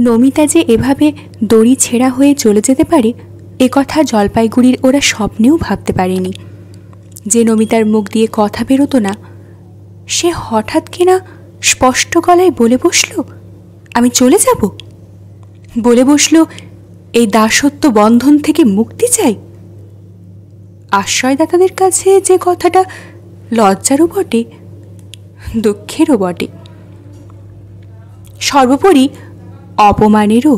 নমিতা যে এভাবে দড়ি ছেঁড়া হয়ে চলে যেতে পারে এ কথা জলপাইগুড়ির ওরা স্বপ্নেও ভাবতে পারেনি। যে নমিতার মুখ দিয়ে কথা বেরোতো না সে হঠাৎ কিনা স্পষ্ট গলায় বলে বসল, আমি চলে যাব। বলে বসল, এই দাসত্ব বন্ধন থেকে মুক্তি চাই। আশ্রয়দাতাদের কাছে যে কথাটা লজ্জারও বটে, দুঃখেরও বটে, সর্বোপরি অপমানেরও।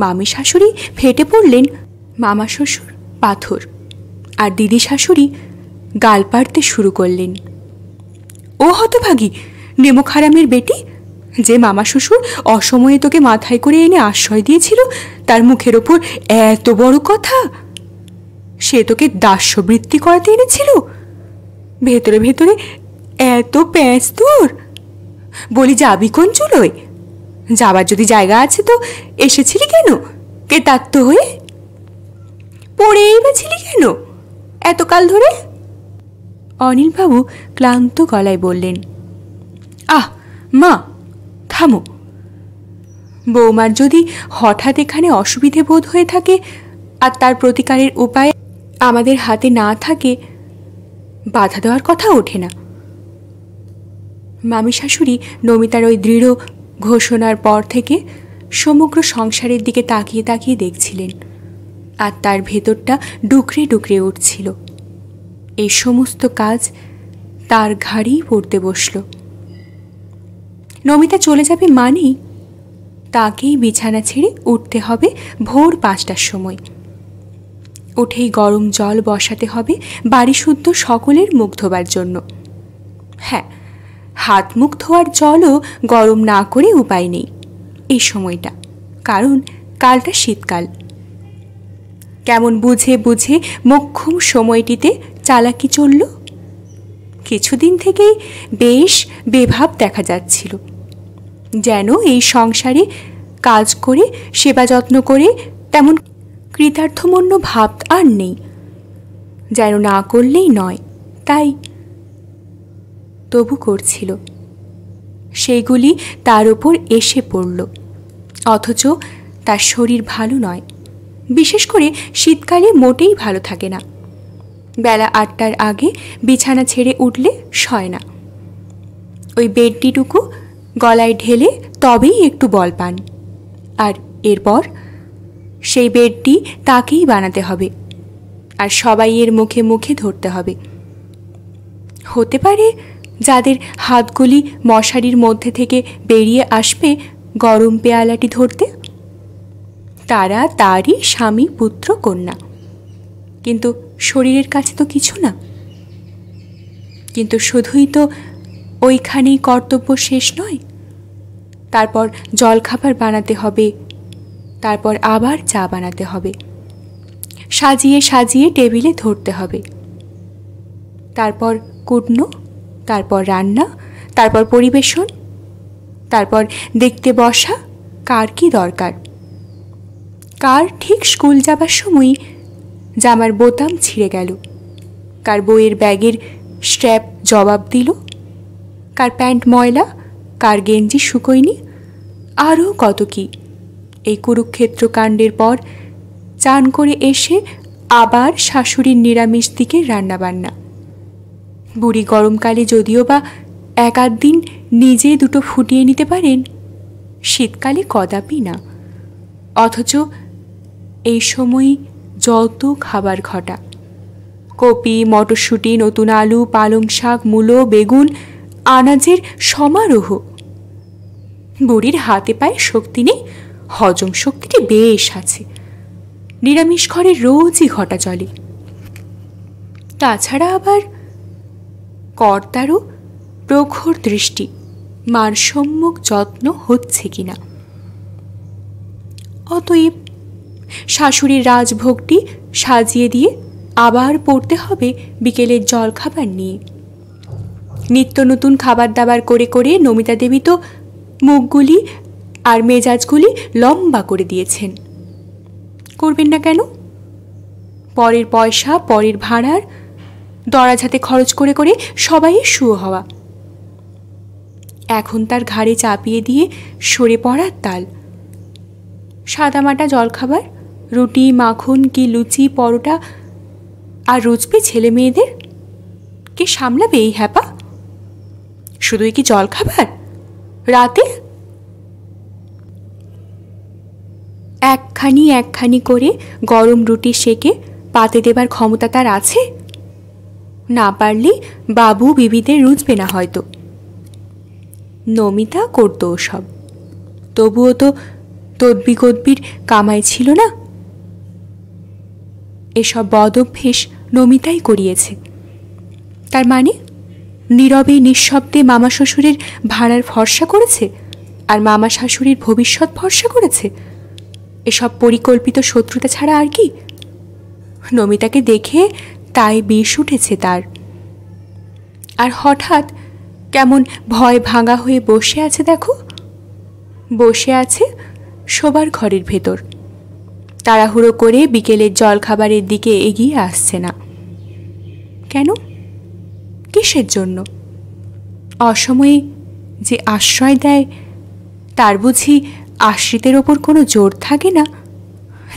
মামি শাশুড়ি ফেটে পড়লেন মামা শ্বশুর পাথর, আর দিদি শাশুড়ি গাল পাড়তে শুরু করলেন। ও হতভাগী নেমুখ হারামের বেটি, যে মামা শ্বশুর অসময়ে তোকে মাথায় করে এনে আশ্রয় দিয়েছিল তার মুখের ওপর এত বড় কথা। সে তোকে দাস্যবৃত্তি করাতে এনেছিল, ভেতরে ভেতরে এত প্যাঁচ তোর। বলি যাবি কোন চুলোয়? যাবার যদি জায়গা আছে তো এসেছিলি কেন কেতাত্ত হয়ে? পড়েই বা ছিলি কেন এতকাল ধরে? অনিলবাবু ক্লান্ত গলায় বললেন, আহ মা থামো। বৌমার যদি হঠাৎ এখানে অসুবিধে বোধ হয়ে থাকে আর তার প্রতিকারের উপায় আমাদের হাতে না থাকে, বাধা দেওয়ার কথা ওঠে না। মামি শাশুড়ি নমিতার ওই দৃঢ় ঘোষণার পর থেকে সমগ্র সংসারের দিকে তাকিয়ে তাকিয়ে দেখছিলেন, আর তার ভেতরটা ডুকরে ডুকরে উঠছিল। এই সমস্ত কাজ তার ঘাড়েই পড়তে বসল। নমিতা চলে যাবে মানেই তাকেই বিছানা ছেড়ে উঠতে হবে ভোর 5টার সময়। উঠেই গরম জল বসাতে হবে বাড়ি শুদ্ধ সকলের মুখ ধোবার জন্য। হ্যাঁ, হাত মুখ ধোয়ার জলও গরম না করে উপায় নেই এই সময়টা, কারণ কালটা শীতকাল। কেমন বুঝে বুঝে মোক্ষম সময়টিতে চালাকি চলল। কিছুদিন থেকেই বেশ বেভাব দেখা যাচ্ছিল, যেন এই সংসারে কাজ করে সেবা যত্ন করে তেমন কৃতার্থমন্য ভাব আর নেই, যেন না করলেই নয়। তাই তবু করছিল। সেইগুলি তার ওপর এসে পড়ল, অথচ তার শরীর ভালো নয়। বিশেষ করে শীতকালে মোটেই ভালো থাকে না। বেলা 8টার আগে বিছানা ছেড়ে উঠলে সয় না। ওই বেডটিটুকু গলায় ঢেলে তবেই একটু বল পান, আর এরপর সেই বেডটি তাকেই বানাতে হবে, আর সবাইয়ের মুখে মুখে ধরতে হবে। হতে পারে যাদের হাতগুলি মশারির মধ্যে থেকে বেরিয়ে আসবে গরম পেয়ালাটি ধরতে, তারা তারই স্বামী পুত্র কন্যা, কিন্তু শরীরের কাছে তো কিছু না। কিন্তু শুধুই তো ওইখানেই কর্তব্য শেষ নয়। তারপর জলখাবার বানাতে হবে, তারপর আবার চা বানাতে হবে, সাজিয়ে সাজিয়ে টেবিলে ধরতে হবে, তারপর কুটনো, তারপর রান্না, তারপর পরিবেশন, তারপর দেখতে বসা কার কি দরকার। কার ঠিক স্কুল যাবার সময় জামার বোতাম ছিঁড়ে গেল, কার বইয়ের ব্যাগের স্ট্র্যাপ জবাব দিল, কার প্যান্ট ময়লা, কার গেঞ্জি শুকোয়নি, আরও কত কি। এই কুরুক্ষেত্র কাণ্ডের পর চান করে এসে আবার শাশুড়ির নিরামিষ দিকে রান্নাবান্না। বুড়ি গরমকালে যদিও বা 1-8 দিন নিজে দুটো ফুটিয়ে নিতে পারেন, শীতকালে কদাপি না। অথচ এই সময় যত খাবার ঘটা, কপি, মটরশুঁটি, নতুন আলু, পালং শাক, মূলো, বেগুন, আনাজের সমারোহ। বুড়ির হাতে পায়ে শক্তি নেই, হজম শক্তিটি বেশ আছে। নিরামিষ ঘরে রোজই ঘটা চলে। তাছাড়া আবার কর্তারও প্রখর দৃষ্টি মার সম্মুখ যত্ন হচ্ছে কিনা। অতএব শাশুড়ির রাজভোগটি সাজিয়ে দিয়ে আবার পড়তে হবে বিকেলের জল খাবার নিয়ে। নিত্য নতুন খাবার দাবার করে করে নমিতা দেবী তো মুখগুলি আর মেজাজগুলি লম্বা করে দিয়েছেন। করবেন না কেন? পরের পয়সা, পরের ভাড়ার দরাজ হাতে খরচ করে করে সবাই শুয়ে হওয়া। এখন তার ঘাড়ে চাপিয়ে দিয়ে সরে পড়ার তাল। সাদামাটা জলখাবার, রুটি, মাখন কি লুচি, পরোটা, আর রুচবে ছেলে মেয়েদের? কে সামলাবে এই হ্যাপা? শুধুই কি জলখাবার? রাতে একখানি করে গরম রুটি সেকে পাতে দেবার ক্ষমতা তার আছে? না পারলে বাবু বিবিদের রুচবে না হয়তো। নমিতা করত ওসব, তবুও তো তদ্বি গদ্বির কামাই ছিল না। এসব বদ অভ্যেস নমিতাই করিয়েছে। তার মানে নীরবে নিঃশব্দে মামা শ্বশুরের ভাড়ার ভরসা করেছে, আর মামা শাশুড়ির ভবিষ্যৎ ভরসা করেছে। এসব পরিকল্পিত শত্রুতা ছাড়া আর কি? নমিতাকে দেখে তাই বিষ উঠেছে তার। আর হঠাৎ কেমন ভয় ভাঙা হয়ে বসে আছে দেখো, বসে আছে শোবার ঘরের ভেতর, তাড়াহুড়ো করে বিকেলের জলখাবারের দিকে এগিয়ে আসছে না। কেন? কিসের জন্য? অসময়ে যে আশ্রয় দেয় তার বুঝি আশ্রিতের ওপর কোনো জোর থাকে না?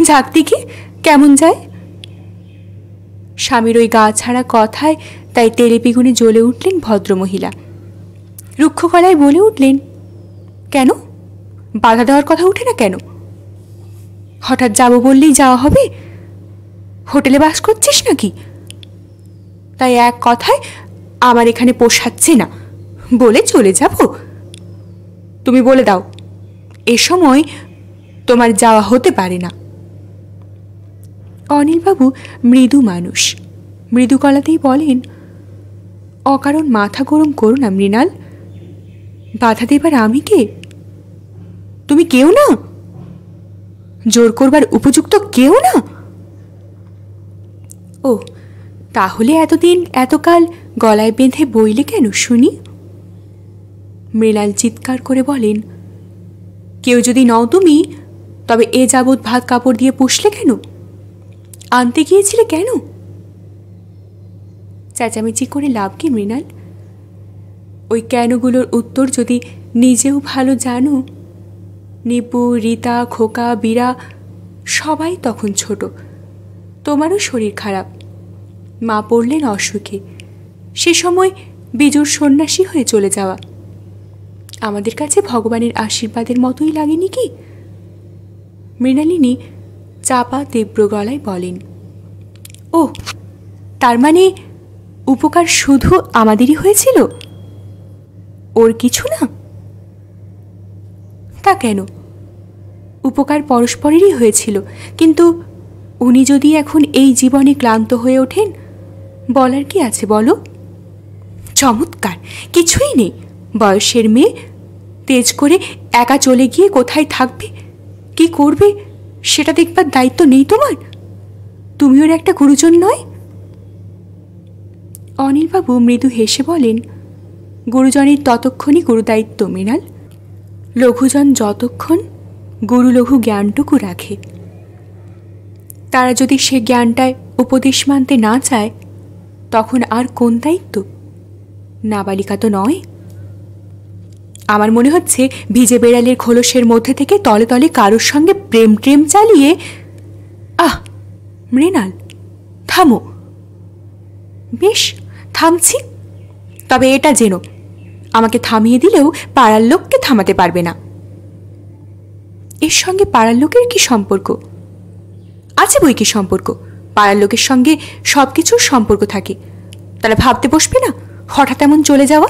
যাক দেখি কেমন যায়। স্বামীর ওই গা ছাড়া কথায় তাই তেলে বেগুনে জ্বলে উঠলেন ভদ্রমহিলা। রুক্ষ গলায় বলে উঠলেন, কেন? বাধা দেওয়ার কথা উঠে না কেন? হঠাৎ যাব বললেই যাওয়া হবে? হোটেলে বাস করছিস নাকি? তাই এক কথায় আমার এখানে পোষাচ্ছে না বলে চলে যাব? তুমি বলে দাও এ সময় তোমার যাওয়া হতে পারে না। অনিলবাবু মৃদু মানুষ, মৃদু গলাতেই বলেন, অকারণ মাথা গরম করো না মৃণাল। বাধা দেবার আমি কে? তুমি কেউ না, জোর করবার উপযুক্ত কেউ না। ও, তাহলে এতদিন এতকাল গলায় বেঁধে বইলে কেন শুনি? মৃণাল চিৎকার করে বলেন, কেউ যদি নও তুমি, তবে এ যাবৎ ভাত কাপড় দিয়ে পুষলে কেন? আনতে গিয়েছিলে কেন? চেঁচামেচি করে লাভ কি মৃণাল? ওই কেনগুলোর উত্তর যদি নিজেও ভালো জানো। নিপু, রীতা, খোকা, বীরা সবাই তখন ছোট। তোমারও শরীর খারাপ, মা পড়লেন অসুখে। সে সময় বিজুর সন্ন্যাসী হয়ে চলে যাওয়া আমাদের কাছে ভগবানের আশীর্বাদের মতোই লাগেনি কি? মৃণালিনী চাপা তীব্র গলায় বলেন, ও, তার মানে উপকার শুধু আমাদেরই হয়েছিল, ওর কিছু না? তা কেন? উপকার পরস্পরেরই হয়েছিল, কিন্তু উনি যদি এখন এই জীবনে ক্লান্ত হয়ে ওঠেন, বলার কি আছে বলো? চমৎকার, কিছুই নেই। বয়সের মেয়ে তেজ করে একা চলে গিয়ে কোথায় থাকবে, কি করবে, সেটা দেখবার দায়িত্ব নেই তোমার? তুমি ওর একটা গুরুজন নয়? অনিলবাবু মৃদু হেসে বলেন, গুরুজনের ততক্ষণই গুরুদায়িত্ব মৃণাল। লঘুজন যতক্ষণ গুরু লঘু জ্ঞানটুকু রাখে, তারা যদি সে জ্ঞানটায় উপদেশ মানতে না চায়, তখন আর কোন দায়িত্ব? নাবালিকা তো নয়। আমার মনে হচ্ছে ভিজে বেড়ালের খোলসের মধ্যে থেকে তলে তলে কারোর সঙ্গে প্রেম ট্রেম চালিয়ে। আহ মৃণাল, থামো। বেশ, থামছি। তবে এটা জেনো, আমাকে থামিয়ে দিলেও পাড়ার লোককে থামাতে পারবে না। এর সঙ্গে পাড়ার লোকের কি সম্পর্ক? আছে বই কি সম্পর্ক। পাড়ার লোকের সঙ্গে সব কিছুর সম্পর্ক থাকে। তারা ভাবতে বসবে না হঠাৎ এমন চলে যাওয়া?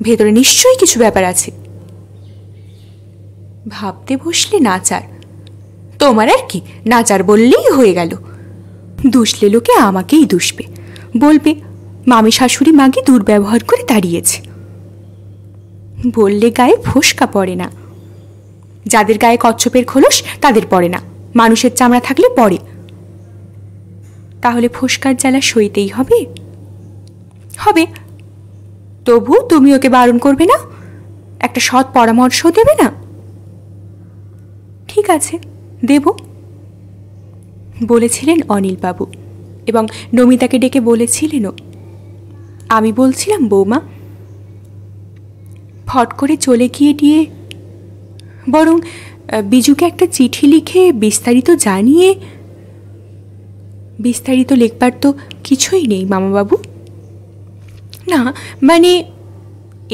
ভেতরে নিশ্চয়ই কিছু ব্যাপার আছে। ভাবতে বসলে নাচার। তোমার আর কি, নাচার বললেই হয়ে গেল। দুষলে লোকে আমাকেই দুষবে, বলবে মামি শাশুড়ি মাকে দুর্ব্যবহার করে তাড়িয়েছে। বললে গায়ে ফোসকা পড়ে না। যাদের গায়ে কচ্ছপের খোলস তাদের পড়ে না, মানুষের চামড়া থাকলে পড়ে। তাহলে ফোসকার জ্বালা সইতেই হবে। হবে, তবু তুমি ওকে বারণ করবে না? একটা সৎ পরামর্শ দেবে না? ঠিক আছে, দেব, বলেছিলেন অনিলবাবু, এবং নমিতাকে ডেকে বলেছিলেনও। আমি বলছিলাম বৌমা, ফট করে চলে গিয়ে বরং বিজুকে একটা চিঠি লিখে বিস্তারিত জানিয়ে। বিস্তারিত লিখবার তো কিছুই নেই মামাবাবু। না মানে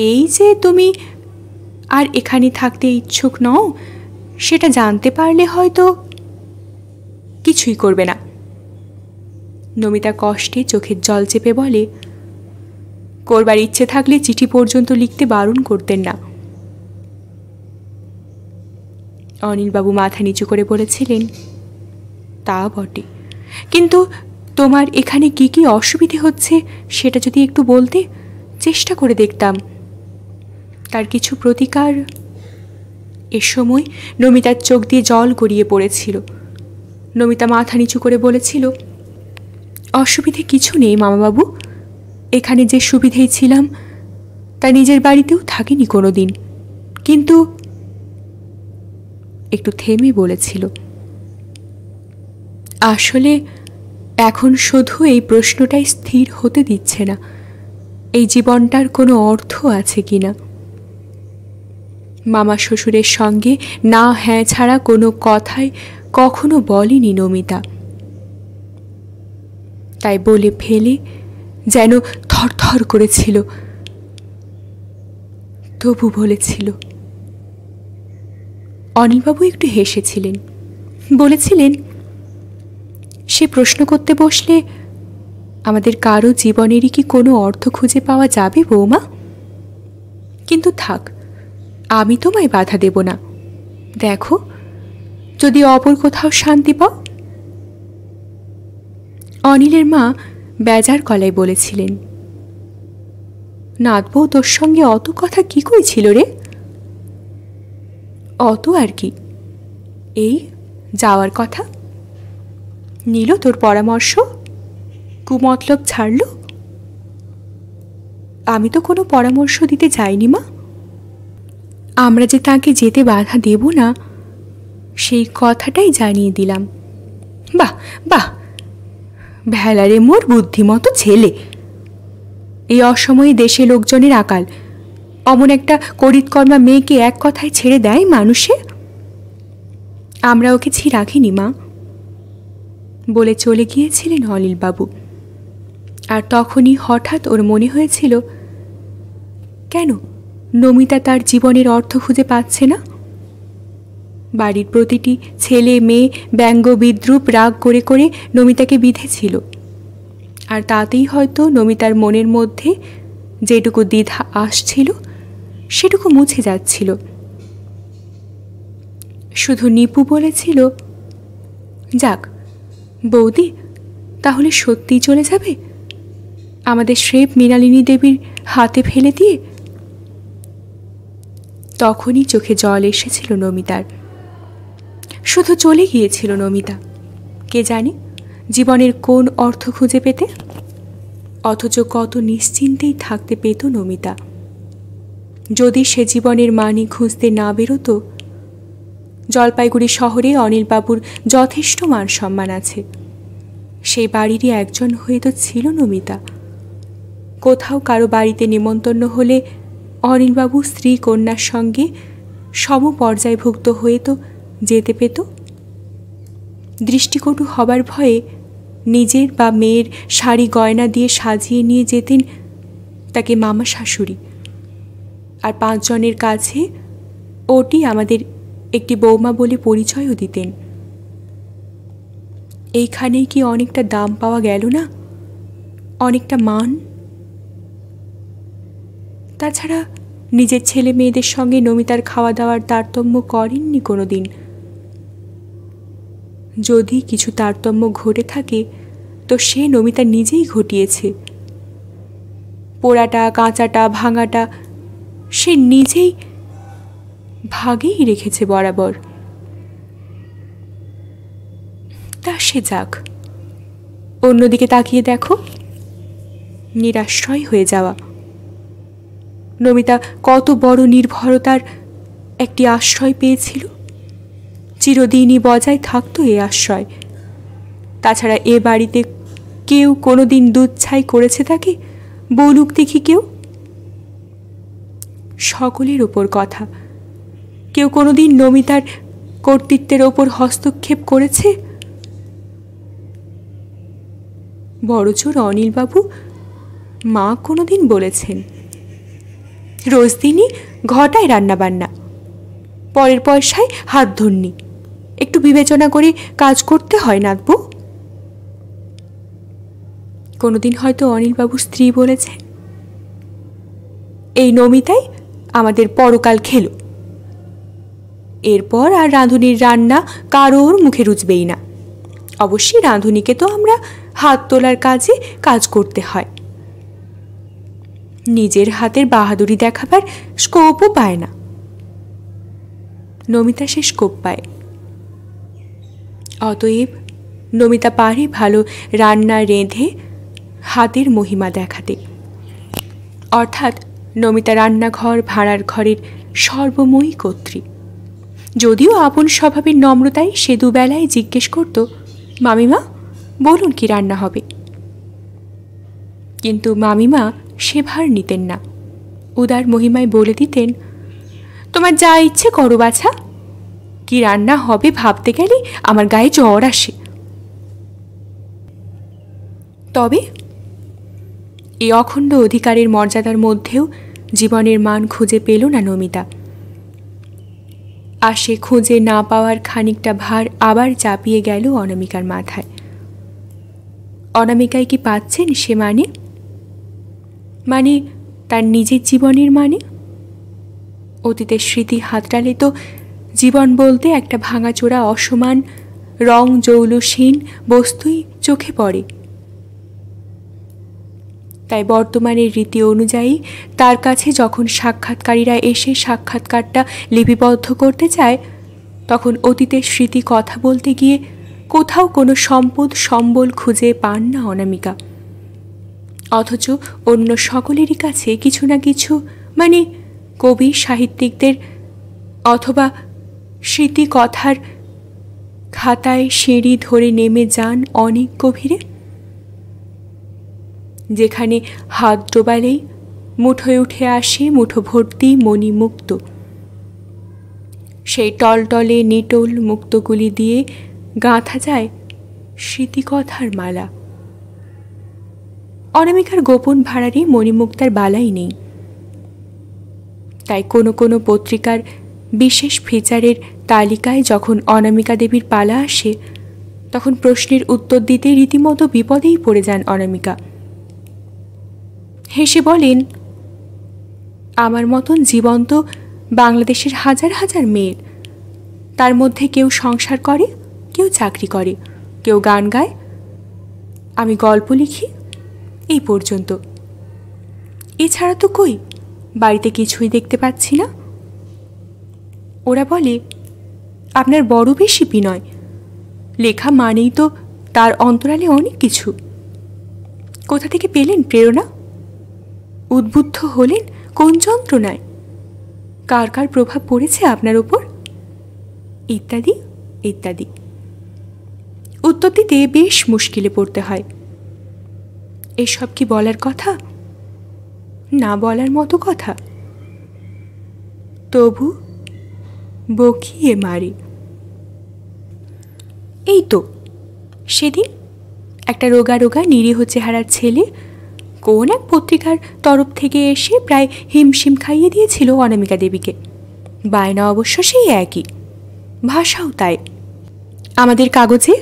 এই যে তুমি আর এখানে থাকতে ইচ্ছুক নও সেটা জানতে পারলে হয়তো। কিছুই করবে না। নমিতা কষ্টে চোখের জল চেপে বলে, করবার ইচ্ছে থাকলে চিঠি পর্যন্ত লিখতে বারণ করতেন না। অনিলবাবু মাথা নিচু করে বলেছিলেন, তা বটে, কিন্তু তোমার এখানে কি কি অসুবিধে হচ্ছে সেটা যদি একটু বলতে, চেষ্টা করে দেখতাম তার কিছু প্রতিকার। এ সময় নমিতার চোখ দিয়ে জল গড়িয়ে পড়েছিল। নমিতা মাথা নিচু করে বলেছিল, অসুবিধে কিছু নেই মামাবাবু। এখানে যে সুবিধেই ছিলাম তা নিজের বাড়িতেও থাকিনি কোনো দিন। কিন্তু একটু থেমে বলেছিল, আসলে এখন শুধু এই প্রশ্নটাই স্থির হতে দিচ্ছে না, এই জীবনটার কোনো অর্থ আছে কিনা। মামা শ্বশুরের সঙ্গে না হ্যাঁ ছাড়া কোনো কথাই কখনো বলেনি নমিতা। তাই বলে ফেলে যেন থরথর করেছিল, তবু বলেছিল। অনিলবাবু একটু হেসেছিলেন, বলেছিলেন, সে প্রশ্ন করতে বসলে আমাদের কারো জীবনেরই কি কোনো অর্থ খুঁজে পাওয়া যাবে বৌমা? কিন্তু থাক, আমি তোমায় বাধা দেব না। দেখো যদি অপর কোথাও শান্তি পাও। অনিলের মা বেজার গলায় বলেছিলেন, নাতবউ তোর সঙ্গে অত কথা কি কইছিল রে? অত আর কি, এই যাওয়ার কথা। নিল তোর পরামর্শ, কুমতলব ছাড়ল। আমি তো কোনো পরামর্শ দিতে যাইনি মা। আমরা যে তাকে যেতে বাধা দেব না সেই কথাটাই জানিয়ে দিলাম। বাহ বাহ, ভেলারে মোর বুদ্ধিমতো ছেলে। এই অসময়ে দেশে লোকজনের আকাল, অমন একটা করিতকর্মা মেয়েকে এক কথায় ছেড়ে দেয় মানুষে? আমরা ওকে ছি রাখিনি মা, বলে চলে গিয়েছিলেন অনিলবাবু। আর তখনই হঠাৎ ওর মনে হয়েছিল, কেন নমিতা তার জীবনের অর্থ খুঁজে পাচ্ছে না? বাড়ির প্রতিটি ছেলে মেয়ে ব্যঙ্গ বিদ্রুপ রাগ করে করে নমিতাকে বিঁধেছিল, আর তাতেই হয়তো নমিতার মনের মধ্যে যেটুকু দ্বিধা আসছিল সেটুকু মুছে যাচ্ছিল। শুধু নিপু বলেছিল, যাক বৌদি, তাহলে সত্যিই চলে যাবে আমাদের স্রেফ মৃণালিনী দেবীর হাতে ফেলে দিয়ে? তখনই চোখে জল এসেছিল নমিতার। শুধু চলে গিয়েছিল নমিতা, কে জানে জীবনের কোন অর্থ খুঁজে পেতে। অথচ কত নিশ্চিন্তেই থাকতে পেত নমিতা যদি সে জীবনের মানে খুঁজতে না বেরোতো। জলপাইগুড়ি শহরে অনিলবাবুর যথেষ্ট মান সম্মান আছে, সেই বাড়িরই একজন হয়ে তো ছিল নমিতা। কোথাও কারো বাড়িতে নিমন্ত্রণ হলে অনিলবাবু স্ত্রী কন্যার সঙ্গে সমপর্যায়ভুক্ত হয়ে তো যেতে পেত। দৃষ্টিকটু হবার ভয়ে নিজের বা মেয়ের শাড়ি গয়না দিয়ে সাজিয়ে নিয়ে যেতেন তাকে মামা শাশুড়ি, আর 5 জনের কাছে ওটি আমাদের একটি বৌমা বলে পরিচয়ও দিতেন। এইখানেই কি অনেকটা দাম পাওয়া গেল না, অনেকটা মান? তাছাড়া নিজের ছেলে মেয়েদের সঙ্গে নমিতার খাওয়া দাওয়ার তারতম্য করেননি কোনো দিন। যদি কিছু তারতম্য ঘটে থাকে তো সে নমিতা নিজেই ঘটিয়েছে। পোড়াটা কাঁচাটা ভাঙাটা সে নিজেই ভাগেই রেখেছে বরাবর। তা সে যাক, অন্যদিকে তাকিয়ে দেখো, নিরাশ্রয় হয়ে যাওয়া। নমিতা কত বড় নির্ভরতার একটি আশ্রয় পেয়েছিল, চিরদিনই বজায় থাকতো এ আশ্রয়। তাছাড়া এ বাড়িতে কেউ কোনো দিন দুধ ছাই করেছে তাকে? বলুক দেখি কেউ। সকলের ওপর কথা। কেউ কোনোদিন নমিতার কর্তৃত্বের ওপর হস্তক্ষেপ করেছে? বড়জোর অনিলবাবু মা কোনোদিন বলেছেন, রোজ দিনই ঘটায় রান্নাবান্না, পরের পয়সায় হাত ধরনি, একটু বিবেচনা করে কাজ করতে হয় নাতবু। কোনোদিন হয়তো অনিলবাবুর স্ত্রী বলেছেন, এই নমিতাই আমাদের পরকাল খেলো, এরপর আর রাঁধুনির রান্না কারোর মুখে রুচবেই না। অবশ্যই রাঁধুনিকে তো আমরা হাত তোলার কাজে কাজ করতে হয়, নিজের হাতের বাহাদুরি দেখাবার স্কোপও পায় না। নমিতা সে স্কোপ পায়। অতএব নমিতা পারে ভালো রান্না রেঁধে হাতের মহিমা দেখাতে। অর্থাৎ নমিতা রান্নাঘর ভাড়ার ঘরের সর্বময়ী কর্ত্রী। যদিও আপন স্বভাবের নম্রতায় সে দুবেলায় জিজ্ঞেস করত, মামিমা বলুন কি রান্না হবে। কিন্তু মামিমা সে ভার নিতেন না, উদার মহিমায় বলে দিতেন, তোমার যা ইচ্ছে করো বাছা, কি রান্না হবে ভাবতে গেলে আমার গায়ে জ্বর আসে। তবে এই অখণ্ড অধিকারের মর্যাদার মধ্যেও জীবনের মান খুঁজে পেল না নমিতা। আর সে খুঁজে না পাওয়ার খানিকটা ভার আবার চাপিয়ে গেল অনামিকার মাথায়। অনামিকায় কি পাচ্ছেন সে মানে তার নিজের জীবনের মানে? অতীতের স্মৃতি হাতড়ালে তো জীবন বলতে একটা ভাঙাচোরা অসমান রং জৌলুসীন বস্তুই চোখে পড়ে। তাই বর্তমানের রীতি অনুযায়ী তার কাছে যখন সাক্ষাৎকারীরা এসে সাক্ষাৎকারটা লিপিবদ্ধ করতে চায়, তখন অতীতের স্মৃতি কথা বলতে গিয়ে কোথাও কোনো সম্পদ সম্বল খুঁজে পান না অনামিকা। অথচ অন্য সকলেরই কাছে কিছু না কিছু, মানে কবি সাহিত্যিকদের অথবা স্মৃতি কথার খাতায় সিঁড়ি ধরে নেমে যান অনেক গভীরে, যেখানে হাত ডোবালেই মুঠোয় উঠে আসে মুঠো ভর্তি মণিমুক্ত। সেই টলটলে নিটোল মুক্তগুলি দিয়ে গাঁথা যায় স্মৃতিকথার মালা। অনামিকার গোপন ভাড়ারে মণিমুক্তার বালাই নেই। তাই কোনো কোনো পত্রিকার বিশেষ ফিচারের তালিকায় যখন অনামিকা দেবীর পালা আসে, তখন প্রশ্নের উত্তর দিতে রীতিমতো বিপদেই পড়ে যান অনামিকা। হেসে বলেন, আমার মতন জীবন্ত বাংলাদেশের হাজার হাজার মেয়ের, তার মধ্যে কেউ সংসার করে, কেউ চাকরি করে, কেউ গান গায়, আমি গল্প লিখি, এই পর্যন্ত। এছাড়া তো কই বাড়িতে কিছুই দেখতে পাচ্ছি না। ওরা বলে, আপনার বড় বেশি বিনয়, লেখা মানেই তো তার অন্তরালে অনেক কিছু। কোথা থেকে পেলেন প্রেরণা? উদ্বুদ্ধ হলেন কোন যন্ত্রণায়? কার কার প্রভাব পড়েছে আপনার ওপর? ইত্যাদি ইত্যাদি। উত্তর দিতে বেশ মুশকিলে পড়তে হয়। এসব কি বলার কথা? না বলার মতো কথা। তবু বকিয়ে মারে। এই তো সেদিন একটা রোগা রোগা নিরীহ চেহারার ছেলে কোন এক পত্রিকার তরফ থেকে এসে প্রায় হিমশিম খাইয়ে দিয়েছিল অনামিকা দেবীকে। বায়না অবশ্য সেই একই, ভাষাও তাই। আমাদের কাগজে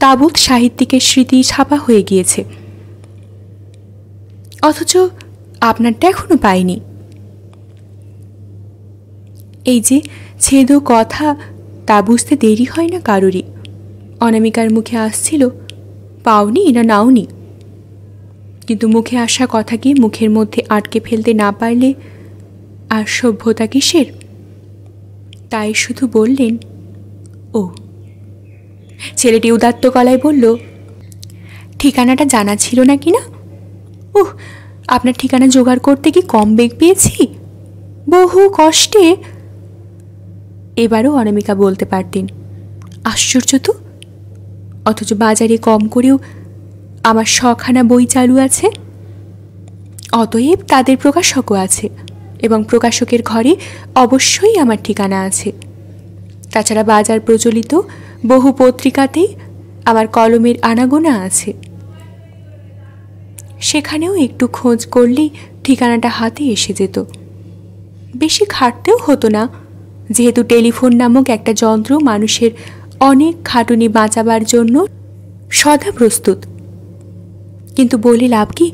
তাবৎ সাহিত্যিকের স্মৃতি ছাপা হয়ে গিয়েছে, অথচ আপনারটা এখনো পাইনি। এই যে ছেদ কথা, তা বুঝতে দেরি হয় না কারোরই। অনামিকার মুখে আসছিল, পাওনি না নাওনি, কিন্তু মুখে আসা কথাকে মুখের মধ্যে আটকে ফেলতে না পারলে আর সভ্যতা কিসের? তাই শুধু বললেন, ও। ছেলেটি উদাত্ত গলায় বলল, ঠিকানাটা জানা ছিল না কি না? আপনার ঠিকানা জোগাড় করতে কি কম বেগ পেয়েছি? বহু কষ্টে। এবারও অনামিকা বলতে পারতেন, আশ্চর্য তো, অথচ বাজারে কম করেও আমার শখানা বই চালু আছে, অতএব তাদের প্রকাশকও আছে, এবং প্রকাশকের ঘরে অবশ্যই আমার ঠিকানা আছে। তাছাড়া বাজার প্রচলিত বহু পত্রিকাতেই আমার কলমের আনাগোনা আছে। সেখানেও একটু খোঁজ করলেই ঠিকানাটা হাতে এসে যেত। বেশি খাটতেও হতো না, যেহেতু টেলিফোন নামক একটা যন্ত্র মানুষের অনেক খাটুনি বাঁচাবার জন্য সদা প্রস্তুত। কিন্তু বলে লাভ কি?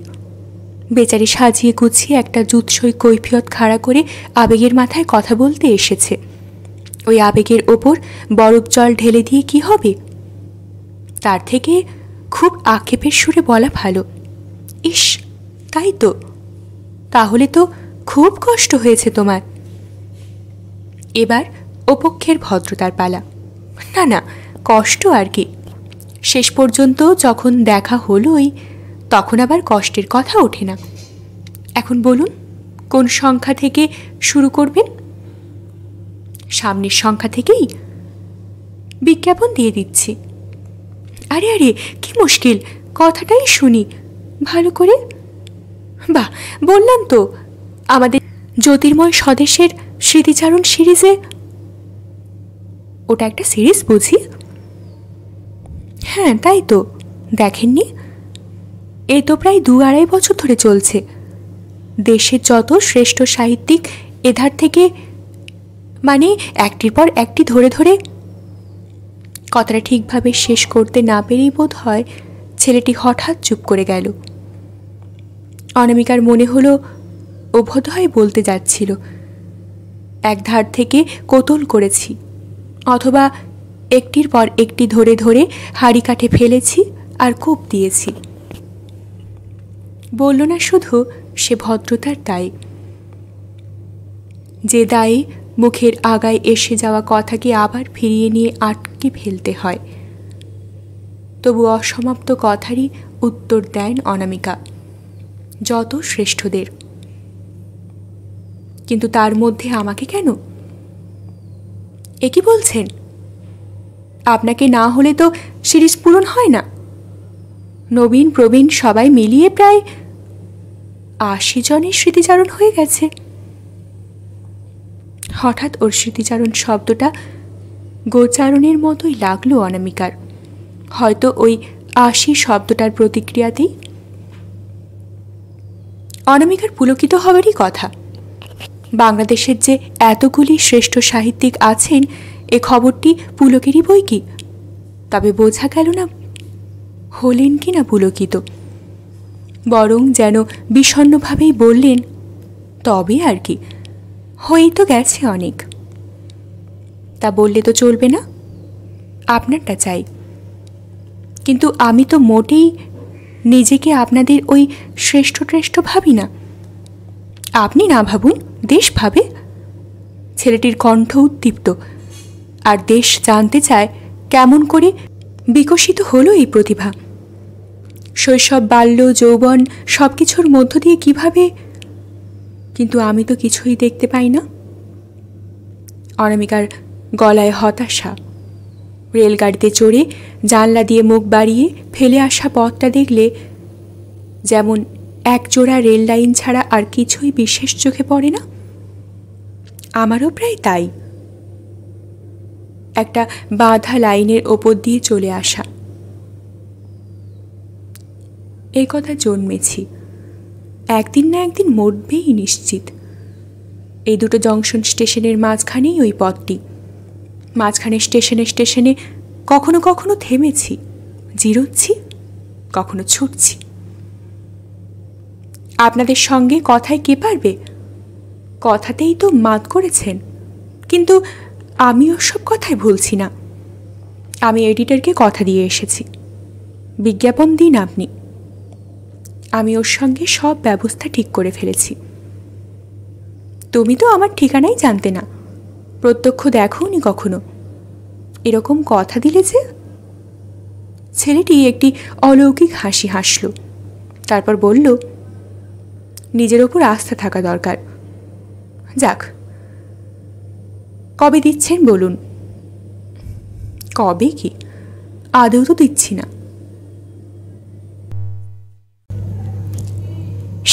বেচারি সাজিয়ে গুছিয়ে একটা জুৎসই কৈফিয়ত খাড়া করে আবেগের মাথায় কথা বলতে এসেছে। ওই আবেগের ওপর বরফ জল ঢেলে দিয়ে কি হবে? তার থেকে খুব আক্ষেপের সুরে বলা ভালো, ইস তাই তো, তাহলে তো খুব কষ্ট হয়েছে তোমার। এবার ওপক্ষের ভদ্রতার পালা। না না, কষ্ট আর কি, শেষ পর্যন্ত যখন দেখা হলোই তখন আবার কষ্টের কথা ওঠে না। এখন বলুন, কোন সংখ্যা থেকে শুরু করবেন? সামনের সংখ্যা থেকেই? বিজ্ঞাপন দিয়ে দিচ্ছি। আরে আরে, কি মুশকিল, কথাটাই শুনি ভালো করে। বাহ, বললাম তো, আমাদের জ্যোতির্ময় স্বদেশের স্মৃতিচারণ সিরিজে। ওটা একটা সিরিজ বুঝি? হ্যাঁ তাই তো, দেখেননি? এ তো প্রায় 2-2.5 বছর ধরে চলছে। দেশের যত শ্রেষ্ঠ সাহিত্যিক এধার থেকে, মানে একটির পর একটি ধরে ধরে। কথাটা ঠিকভাবে শেষ করতে না পেরেই বোধ হয় ছেলেটি হঠাৎ চুপ করে গেল। অনামিকার মনে হলো ও বোধহয় বলতে যাচ্ছিল, এক ধার থেকে কোতল করেছি, অথবা একটির পর একটি ধরে ধরে হাড়ি কাঠে ফেলেছি আর কোপ দিয়েছি। বলল না শুধু সে ভদ্রতার দায়, যে দায়ে মুখের আগায় এসে যাওয়া কথাকে আবার ফিরিয়ে নিয়ে আটকে ফেলতে হয়। তবু অসমাপ্ত কথারই উত্তর দেন অনামিকা, যত শ্রেষ্ঠদের। কিন্তু তার মধ্যে আমাকে কেন? এ কি বলছেন? আপনাকে না হলে তো সিরিজ পূরণ হয় না। নবীন প্রবীণ সবাই মিলিয়ে প্রায় 80 জনের স্মৃতিচারণ হয়ে গেছে। হঠাৎ ওর স্মৃতিচারণ শব্দটা গোচারণের মতোই লাগলো অনামিকার, হয়তো ওই 80 শব্দটার প্রতিক্রিয়াতেই। অনামিকার পুলকিত হবারই কথা। বাংলাদেশের যে এতগুলি শ্রেষ্ঠ সাহিত্যিক আছেন এ খবরটি পুলকেরই বই কি? তবে বোঝা গেল না হলেন কি না পুলকিত, বরং যেন বিষণ্ণভাবেই বললেন, তবে আর কি, হয়েই তো গেছে অনেক। তা বললে তো চলবে না, আপনারটা চাই। কিন্তু আমি তো মোটেই নিজেকে আপনাদের ওই শ্রেষ্ঠ শ্রেষ্ঠ ভাবি না। আপনি না ভাবুন, দেশ ভাবে। ছেলেটির কণ্ঠ উদ্দীপ্ত, আর দেশ জানতে চায় কেমন করে বিকশিত হলো এই প্রতিভা। শৈশব, বাল্য, যৌবন সব কিছুর মধ্য দিয়ে কিভাবে, কিন্তু আমি তো কিছুই দেখতে পাই না। অনামিকার গলায় হতাশা। রেলগাড়িতে চড়ে জানলা দিয়ে মুখ বাড়িয়ে ফেলে আসা পথটা দেখলে যেমন একজোড়া রেল লাইন ছাড়া আর কিছুই বিশেষ চোখে পড়ে না, আমারও প্রায় তাই। একটা বাঁধা লাইনের ওপর দিয়ে চলে আসা, এই কথা জন্মেছি, একদিন না একদিন মরবেই নিশ্চিত। এই দুটো জংশন স্টেশনের মাঝখানেই ওই পথটি। মাঝখানে স্টেশনে স্টেশনে কখনো কখনো থেমেছি, জিরোচ্ছি, কখনো ছুটছি। আপনাদের সঙ্গে কথায় কে পারবে? কথাতেই তো মাত করেছেন, কিন্তু আমি ওসব কথাই ভুলছি না। আমি এডিটরকে কথা দিয়ে এসেছি, বিজ্ঞাপন দিন আপনি। আমি ওর সঙ্গে সব ব্যবস্থা ঠিক করে ফেলেছি। তুমি তো আমার ঠিকানাই জানতে না, প্রত্যক্ষ দেখোনি কখনো, এরকম কথা দিলে যে। ছেলেটি একটি অলৌকিক হাসি হাসল, তারপর বলল, নিজের ওপর আস্থা থাকা দরকার। যাক, কবে দিচ্ছেন বলুন? কবে কি, আদৌ তো দিচ্ছি না।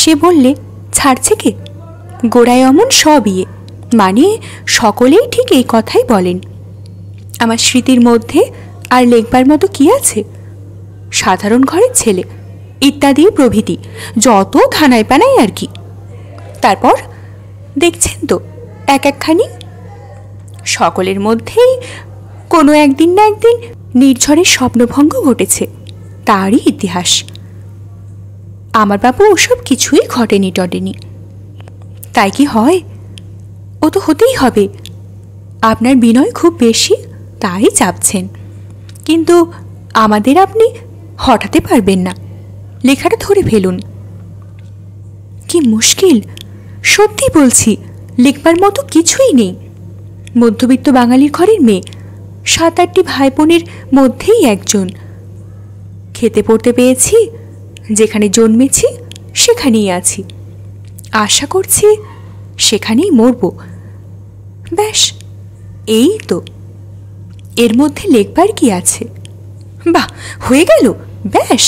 সে বললে, ছাড়ছে কে? গোড়ায় অমন সব ইয়ে, মানে সকলেই ঠিক এই কথাই বলেন। আমার স্মৃতির মধ্যে আর লেখবার মতো কি আছে? সাধারণ ঘরের ছেলে ইত্যাদি প্রভৃতি, যত থানায় পানাই আর কি। তারপর দেখছেন তো এক একখানি, সকলের মধ্যেই কোনো একদিন না একদিন নির্ঝরের স্বপ্নভঙ্গ ঘটেছে, তারই ইতিহাস। আমার বাবু ওসব কিছুই ঘটেনি টটেনি। তাই কি হয়? ও তো হতেই হবে। আপনার বিনয় খুব বেশি, তাই চাপছেন, কিন্তু আমাদের আপনি হঠাতে পারবেন না। লেখাটা ধরে ফেলুন। কি মুশকিল, সত্যি বলছি, লিখবার মতো কিছুই নেই। মধ্যবিত্ত বাঙালির ঘরের মেয়ে, 7-8টি ভাই বোনের মধ্যেই একজন। খেতে পড়তে পেয়েছি, যেখানে জন্মেছি সেখানেই আছি, আশা করছি সেখানেই মরব। ব্যাস এই তো, এর মধ্যে লেখবার কি আছে? বাহ, হয়ে গেল ব্যাস।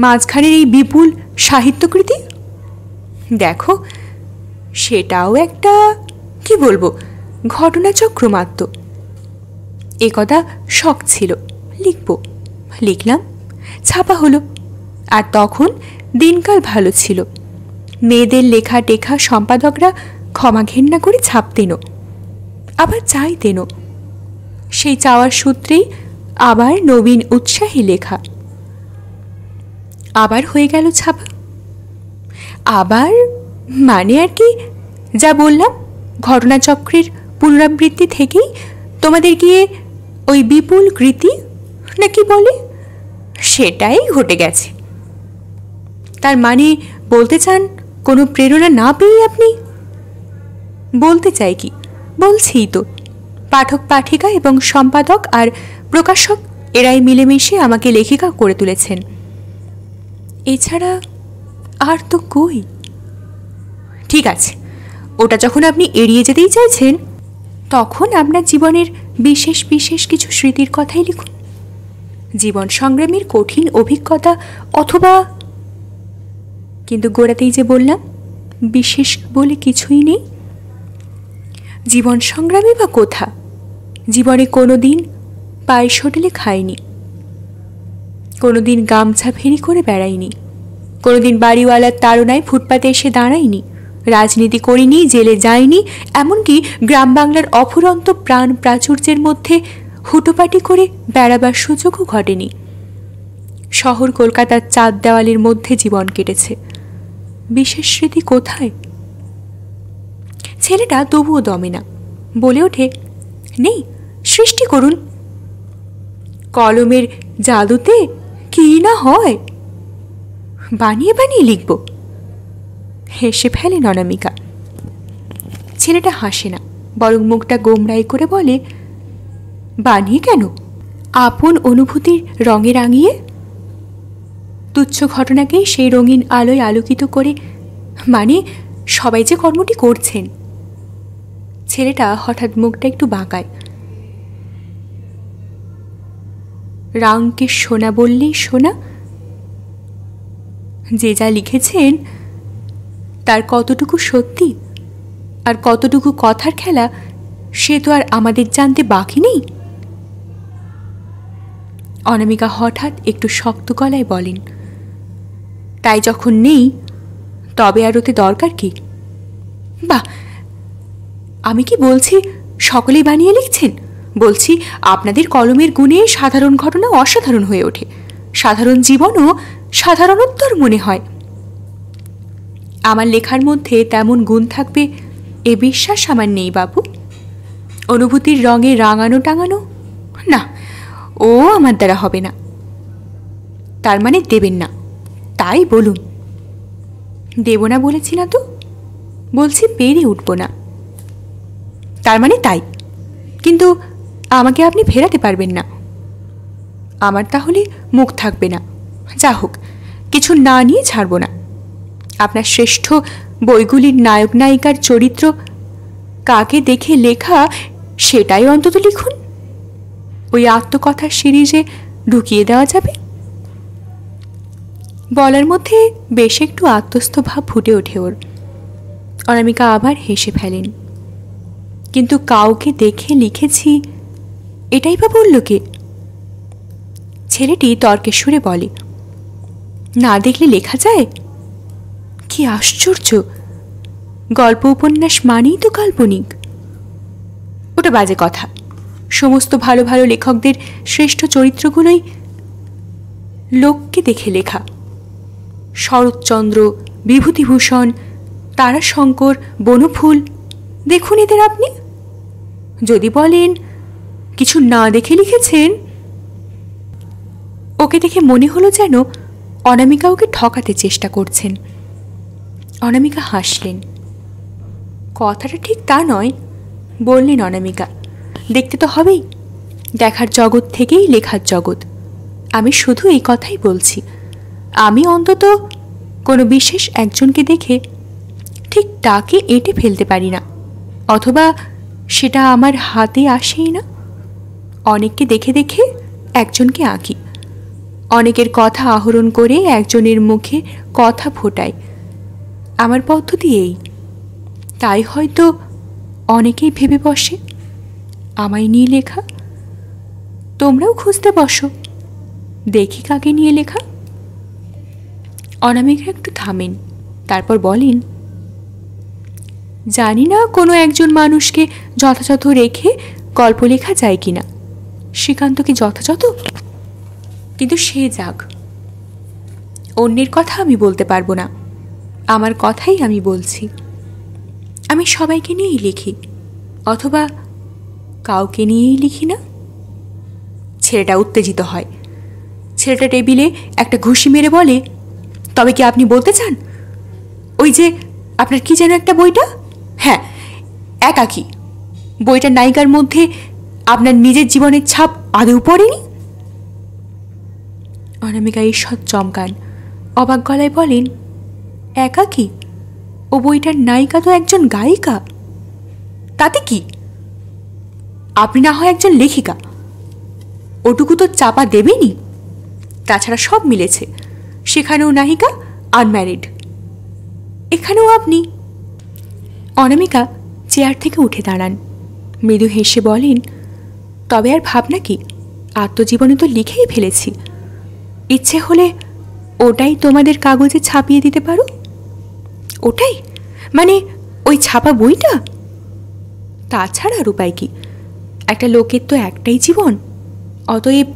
মাঝখানের এই বিপুল সাহিত্যকৃতি দেখো, সেটাও একটা কি বলবো ঘটনাচক্র মাত্র। একদা শখ ছিল লিখব, লিখলাম, ছাপা হলো। আর তখন দিনকাল ভালো ছিল, মেয়েদের লেখা টেখা সম্পাদকরা ক্ষমা ঘেন্না করে ছাপতেনও, আবার চাইতেনও। সেই চাওয়ার সূত্রেই আবার নবীন উৎসাহী লেখা। আবার হয়ে গেল ছাপা। আবার মানে আর কি, যা বললাম, ঘটনাচক্রের পুনরাবৃত্তি থেকেই তোমাদের গিয়ে ওই বিপুল কৃতি নাকি বলে, সেটাই ঘটে গেছে। তার মানে বলতে চান কোনো প্রেরণা না পেয়ে আপনি? বলতে চাই কি, বলছিই তো, পাঠক পাঠিকা এবং সম্পাদক আর প্রকাশক এরাই মিলেমিশে আমাকে লেখিকা করে তুলেছেন। এছাড়া আর তো কই। ঠিক আছে, ওটা যখন আপনি এড়িয়ে যেতেই চাইছেন, তখন আপনার জীবনের বিশেষ বিশেষ কিছু স্মৃতির কথাই লিখুন। জীবন সংগ্রামের কঠিন অভিজ্ঞতা, অথবা, কিন্তু গোড়াতেই যে বললাম বিশেষ বলে কিছুই নেই। জীবন সংগ্রামে বা কোথা, জীবনে কোনো দিন পায়েস হোটেলে খাইনি, কোনো দিন গামছা ফেরি করে বেড়াইনি, কোনো দিন বাড়িওয়ালার তাড়নায় ফুটপাতে এসে দাঁড়াইনি, রাজনীতি করিনি, জেলে যাইনি, এমনকি গ্রাম বাংলার অফুরন্ত প্রাণ প্রাচুর্যের মধ্যে হুটোপাটি করে বেড়াবার সুযোগও ঘটেনি। শহর কলকাতার চাঁদ দেওয়ালের মধ্যে জীবন কেটেছে। বিশেষ স্মৃতি কোথায়? ছেলেটা তবুও দমে না, বলে ওঠে, নেই, সৃষ্টি করুন। কলমের জাদুতে কি না হয়, বানিয়ে বানিয়ে লিখব। হেসে ফেলেন অনামিকা। ছেলেটা হাসে না, বরং মুখটা গোমরাই করে বলে, বানিয়ে কেন? আপন অনুভূতির রঙে রাঙিয়ে, তুচ্ছ ঘটনাকেই সেই রঙিন আলোয় আলোকিত করে, মানে সবাই যে কর্মটি করছেন। ছেলেটা হঠাৎ মুখটা একটু বাঁকায়। রাঙকে সোনা বললেই সোনা, যে যা লিখেছেন তার কতটুকু সত্যি আর কতটুকু কথার খেলা, সে তো আর আমাদের জানতে বাকি নেই। অনামিকা হঠাৎ একটু শক্ত গলায় বলেন, তাই যখন নেই, তবে আর ওতে দরকার কি? বাহ, আমি কি বলছি সকলেই বানিয়ে লিখছেন? বলছি আপনাদের কলমের গুণে সাধারণ ঘটনা অসাধারণ হয়ে ওঠে, সাধারণ জীবনও সাধারণোত্তর মনে হয়। আমার লেখার মধ্যে তেমন গুণ থাকবে এ বিশ্বাস আমার নেই বাবু। অনুভূতির রঙে রাঙানো টাঙানো না, ও আমার দ্বারা হবে না। তার মানে দেবেন না, তাই বলুন। দেব না বলেছি না তো, বলছি পেরে উঠব না। তার মানে তাই, কিন্তু আমাকে আপনি ফেরাতে পারবেন না। আমার তাহলে মুখ থাকবে না। যা হোক, কিছু না নিয়ে ছাড়ব না। আপনার শ্রেষ্ঠ বইগুলির নায়ক নায়িকার চরিত্র কাকে দেখে লেখা, সেটাই অন্তত লিখুন। ওই আত্মকথার সিরিজে ঢুকিয়ে দেওয়া যাবে। বলার মধ্যে বেশ একটু আত্মস্থ ভাব ফুটে ওঠে ওর। অনামিকা আবার হেসে ফেলেন। কিন্তু কাউকে দেখে লিখেছি এটাই বা বলল কে? ছেলেটি তর্কের সুরে বলে, না দেখলে লেখা যায়? কি আশ্চর্য! গল্প উপন্যাস মানেই তো কাল্পনিক। ওটা বাজে কথা। সমস্ত ভালো ভালো লেখকদের শ্রেষ্ঠ চরিত্রগুলোই লোককে দেখে লেখা। শরৎচন্দ্র, বিভূতিভূষণ, তারাশঙ্কর, বনফুল, দেখুন এদের আপনি। যদি বলেন কিছু না দেখে লিখেছেন। ওকে দেখে মনে হলো যেন অনামিকা ওকে ঠকাতে চেষ্টা করছেন। অনামিকা হাসলেন। কথাটা ঠিক তা নয়, বললেন অনামিকা। দেখতে তো হবেই, দেখার জগৎ থেকেই লেখার জগৎ। আমি শুধু এই কথাই বলছি, আমি অন্তত কোনো বিশেষ একজনকে দেখে ঠিক তাকে এঁটে ফেলতে পারি না, অথবা সেটা আমার হাতে আসেই না। অনেককে দেখে দেখে একজনকে আঁকি, অনেকের কথা আহরণ করে একজনের মুখে কথা ফোটাই। আমার পদ্ধতি এই। তাই হয়তো অনেকেই ভেবে বসে আমায় নিয়ে লেখা। তোমরাও খুঁজতে বসো, দেখি কাকে নিয়ে লেখা। অনামিকা একটু থামেন, তারপর বলেন, জানি না কোনো একজন মানুষকে যথাযথ রেখে গল্প লেখা যায় কিনা। শ্রীকান্ত কি যথাযথ? কিন্তু সে যাক, অন্যের কথা আমি বলতে পারবো না, আমার কথাই আমি বলছি। আমি সবাইকে নিয়েই লিখি, অথবা কাউকে নিয়েই লিখি না। ছেলেটা উত্তেজিত হয়। ছেলেটা টেবিলে একটা ঘুষি মেরে বলে, তবে কি আপনি বলতে চান ওই যে আপনার কি যেন একটা বইটা, হ্যাঁ একাকী, বইটার নায়িকার মধ্যে আপনার নিজের জীবনের ছাপ আদৌ পড়েনি? অনামিকা ঈষৎ চমকান, অবাক গলায় বলেন, একাকী? ও বইটার নায়িকা তো একজন গায়িকা। তাতে কি? আপনি না হয় একজন লেখিকা, ওটুকু তো চাপা দেবেনি। তাছাড়া সব মিলেছে, সেখানেও নায়িকা আনম্যারিড, এখানেও আপনি। অনামিকা চেয়ার থেকে উঠে দাঁড়ান, মৃদু হেসে বলেন, তবে আর ভাবনা কি, আত্মজীবনে তো লিখেই ফেলেছি। ইচ্ছে হলে ওটাই তোমাদের কাগজে ছাপিয়ে দিতে পারো। ওটাই মানে ওই ছাপা বইটা? তাছাড়া আর উপায় কি? একটা লোকের তো একটাই জীবন, অতএব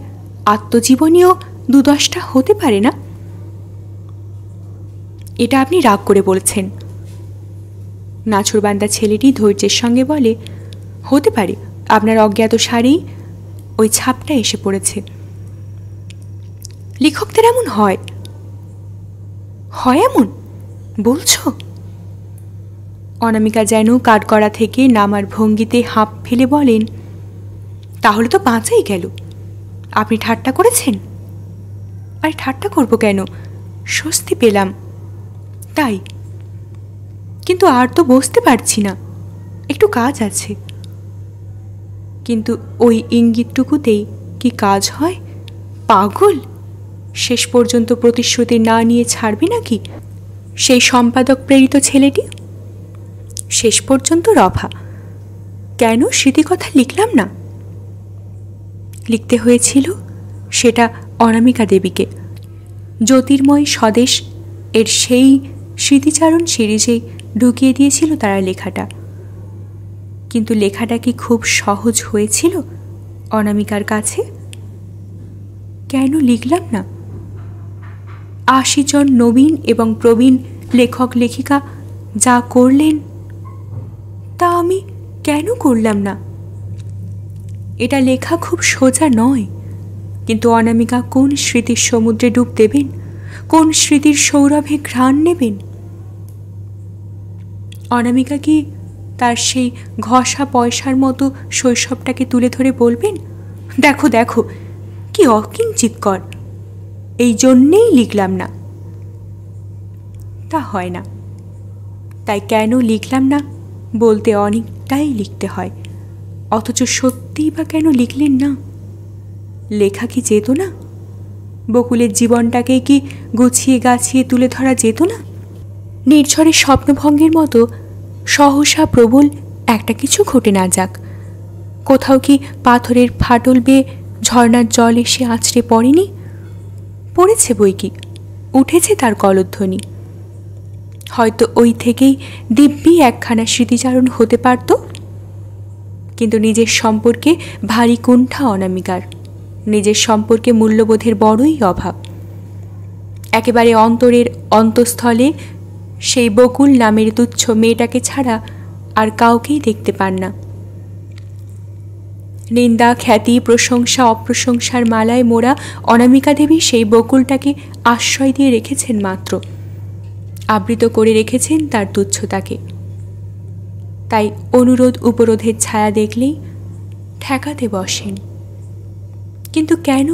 আত্মজীবনীও 2-10টা হতে পারে না। এটা আপনি রাগ করে বলছেন। নাছুরবান্দা ছেলেটি ধৈর্যের সঙ্গে বলে, হতে পারে আপনার অজ্ঞাত সারেই ওই ছাপটা এসে পড়েছে। লেখকদের এমন হয়। হয় এমন বলছো? অনামিকা যেন কাঠগড়া থেকে নামার ভঙ্গিতে হাঁপ ফেলে বলেন, তাহলে তো বাঁচাই গেল। আপনি ঠাট্টা করেছেন? আরে ঠাট্টা করবো কেন, স্বস্তি পেলাম তাই। কিন্তু আর তো বসতে পারছি না, একটু কাজ আছে। কিন্তু ওই ইঙ্গিতটুকুতেই কি কাজ হয়? পাগল! শেষ পর্যন্ত প্রতিশ্রুতি না নিয়ে ছাড়বে নাকি সেই সম্পাদক প্রেরিত ছেলেটি? শেষ পর্যন্ত রফা। কেন স্মৃতিকথা লিখলাম না? লিখতে হয়েছিল সেটা অনামিকা দেবীকে। জ্যোতির্ময় স্বদেশ এর সেই স্মৃতিচারণ সিরিজেই ঢুকিয়ে দিয়েছিল তারা লেখাটা। কিন্তু লেখাটা কি খুব সহজ হয়েছিল অনামিকার কাছে? কেন লিখলাম না? 80 জন নবীন এবং প্রবীণ লেখক লেখিকা যা করলেন তা আমি কেন করলাম না? এটা লেখা খুব সোজা নয়, কিন্তু অনামিকা কোন স্মৃতির সমুদ্রে ডুব দেবেন, কোন স্মৃতির সৌরভে ঘ্রাণ নেবেন? অনামিকা কি তার সেই ঘষা পয়সার মতো শৈশবটাকে তুলে ধরে বলবেন, দেখো দেখো কি অকিঞ্চিৎকর, এই জন্যেই লিখলাম না? তা হয় না। তাই কেন লিখলাম না বলতে অনেকটাই লিখতে হয়। অথচ সত্যিই বা কেন লিখলেন না? লেখা কি যেত না? বকুলের জীবনটাকে কি গুছিয়ে গাছিয়ে তুলে ধরা যেত না? নির্ঝরের স্বপ্নভঙ্গের মতো সহসা প্রবল একটা কিছু ঘটে না যাক। কোথাও কি পাথরের ফাটল বেয়ে ঝর্নার জল এসে আছড়ে পড়েনি? পড়েছে বই কি, উঠেছে তার কলধ্বনি। হয়তো ওই থেকেই দিব্যি একখানা স্মৃতিচারণ হতে পারত। কিন্তু নিজের সম্পর্কে ভারী কুণ্ঠা অনামিকার, নিজের সম্পর্কে মূল্যবোধের বড়ই অভাব। একেবারে অন্তরের অন্তঃস্থলে সেই বকুল নামের তুচ্ছ মেয়েটাকে ছাড়া আর কাউকেই দেখতে পান না। নিন্দা, খ্যাতি, প্রশংসা, অপ্রশংসার মালায় মোড়া অনামিকা দেবী সেই বকুলটাকে আশ্রয় দিয়ে রেখেছেন মাত্র, আবৃত করে রেখেছেন তার তুচ্ছতাকে। তাই অনুরোধ উপরোধের ছায়া দেখলেই ঠেকাতে বসেন। কিন্তু কেন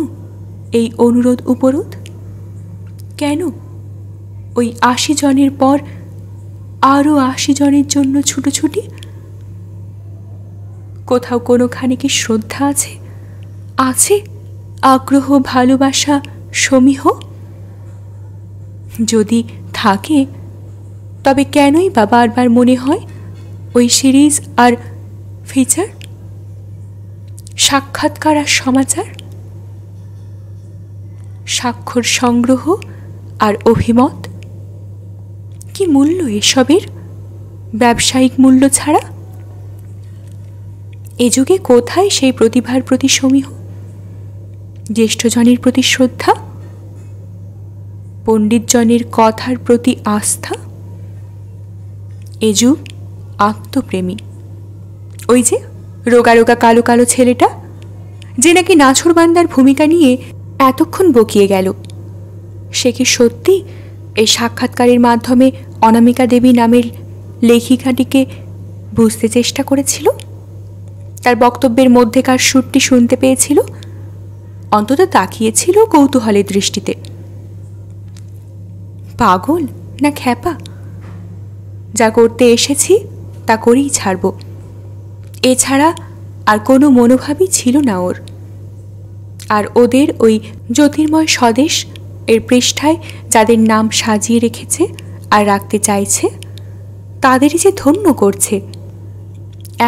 এই অনুরোধ উপরোধ? কেন ওই ৮০ জনের পর আরও ৮০ জনের জন্য ছুটোছুটি? কোথাও কোনোখানে কি শ্রদ্ধা আছে? আছে আগ্রহ, ভালোবাসা, সমীহ? যদি থাকে তবে কেনই বা বারবার মনে হয় ওই সিরিজ আর ফিচার, সাক্ষাৎকার আর সমাচার, স্বাক্ষর সংগ্রহ আর অভিমত? কি মূল্য এসবের, ব্যবসায়িক মূল্য ছাড়া? এ যুগে কোথায় সেই প্রতিভার প্রতি সমীহ, জ্যেষ্ঠজনের প্রতি শ্রদ্ধা, পণ্ডিতজনের কথার প্রতি আস্থা? এ যুগ আত্মপ্রেমী। ওই যে রোগা রোগা কালো কালো ছেলেটা, যে নাকি নাছোড়বান্দার ভূমিকা নিয়ে এতক্ষণ বকিয়ে গেল, সে কি সত্যি এই সাক্ষাৎকারের মাধ্যমে অনামিকা দেবী নামের লেখিকাটিকে বুঝতে চেষ্টা করেছিল? তার বক্তব্যের মধ্যেকার সুরটি শুনতে পেয়েছিল? অন্তত তাকিয়েছিল কৌতূহলের দৃষ্টিতে। পাগল না খ্যাপা? যা করতে এসেছি তা করেই ছাড়ব, এছাড়া আর কোনো মনোভাবই ছিল না ওর। আর ওদের ওই জ্যোতির্ময় স্বদেশ এর পৃষ্ঠায় যাদের নাম সাজিয়ে রেখেছে আর রাখতে চাইছে, তাদেরই যে ধন্য করছে,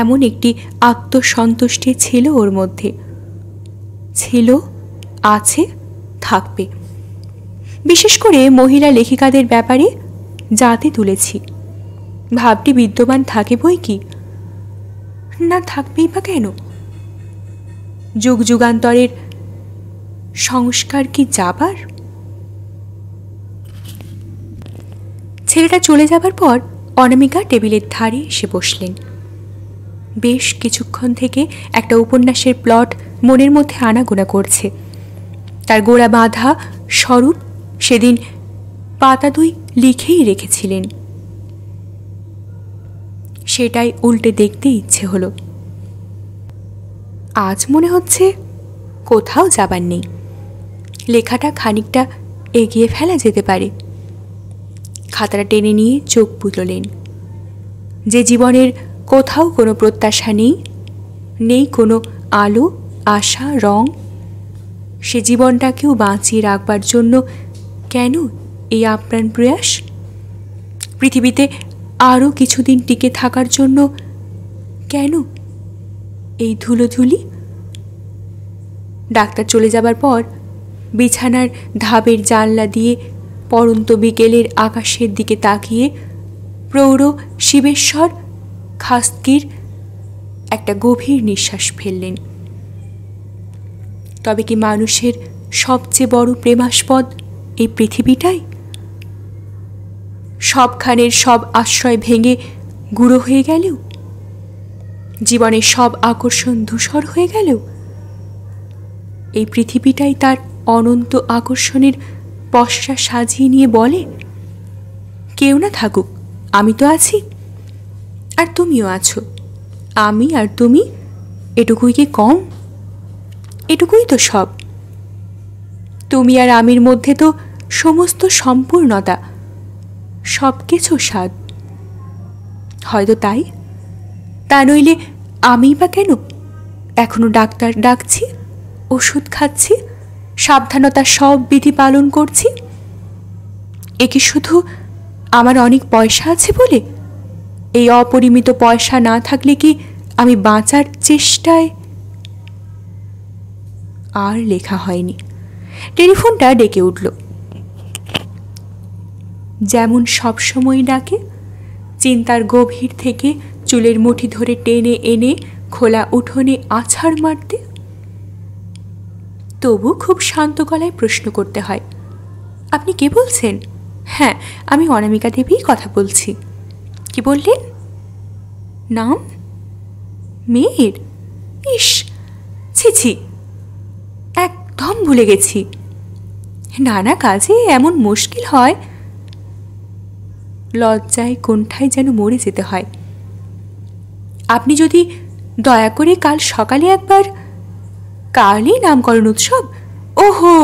এমন একটি আত্মসন্তুষ্টি ছিল ওর মধ্যে। ছিল, আছে, থাকবে। বিশেষ করে মহিলা লেখিকাদের ব্যাপারে যাতে তুলেছি, ভাবটি বিদ্যমান থাকে বই কি, না থাকবেই বা কেন? যুগ যুগান্তরের সংস্কার কি যাবার? ছেলেটা চলে যাবার পর অনামিকা টেবিলের ধারে এসে বসলেন। বেশ কিছুক্ষণ থেকে একটা উপন্যাসের প্লট মনের মধ্যে আনাগোনা করছে। তার গোড়া বাঁধা স্বরূপ সেদিন পাতা ২ লিখেই রেখেছিলেন। সেটাই উল্টে দেখতে ইচ্ছে হলো। আজ মনে হচ্ছে কোথাও যাবার নেই, লেখাটা খানিকটা এগিয়ে ফেলা যেতে পারে। খাতাটা টেনে নিয়ে চোখ বুঝলেন। যে জীবনের কোথাও কোনো প্রত্যাশা নেই, নেই কোনো আলো, আশা, রং, সে জীবনটাকেও বাঁচিয়ে রাখবার জন্য কেন এই আপ্রাণ প্রয়াস? পৃথিবীতে আরও কিছুদিন টিকে থাকার জন্য কেন এই ধুলোধুলি? ডাক্তার চলে যাবার পর বিছানার ধাবের জানলা দিয়ে পড়ন্ত বিকেলের আকাশের দিকে তাকিয়ে প্রৌঢ় শিবেশ্বর খাস্তির একটা গভীর নিঃশ্বাস ফেললেন। তবে কি মানুষের সবচেয়ে বড় প্রেমাস্পদ এই পৃথিবীটাই? সবখানের সব আশ্রয় ভেঙে গুঁড়ো হয়ে গেলেও, জীবনের সব আকর্ষণ ধূসর হয়ে গেলেও, এই পৃথিবীটাই তার অনন্ত আকর্ষণের পসরা সাজিয়ে নিয়ে বলে, কেউ না থাকুক, আমি তো আছি, আর তুমিও আছো। আমি আর তুমি এটুকুই কি কম? এটুকুই তো সব। তুমি আর আমির মধ্যে তো সমস্ত সম্পূর্ণতা, সব কিছু স্বাদ। হয়তো তাই, তা নইলে আমি বা কেন এখনো ডাক্তার ডাকছি, ওষুধ খাচ্ছি, সাবধানতার সব বিধি পালন করছি? এ কি শুধু আমার অনেক পয়সা আছে বলে, এই অপরিমিত পয়সা না থাকলে কি আমি বাঁচার চেষ্টায়। আর লেখা হয়নি। টেলিফোনটা ডেকে উঠল, যেমন সবসময় ডাকে, চিন্তার গভীর থেকে চুলের মুঠি ধরে টেনে এনে খোলা উঠোনে আছাড় মারতে। তবু খুব শান্ত গলায় প্রশ্ন করতে হয়, আপনি কে বলছেন? হ্যাঁ, আমি অনামিকা দেবী কথা বলছি। কি বললেন? নাম? মেয়ের? ইস, ছি ছি, একদম ভুলে গেছি। নানা কাজে এমন মুশকিল হয়, লজ্জায় কোনঠায় যেন মরে যেতে হয়। আপনি যদি দয়া করে কাল সকালে একবার। কালই নামকরণ উৎসব? ওহো,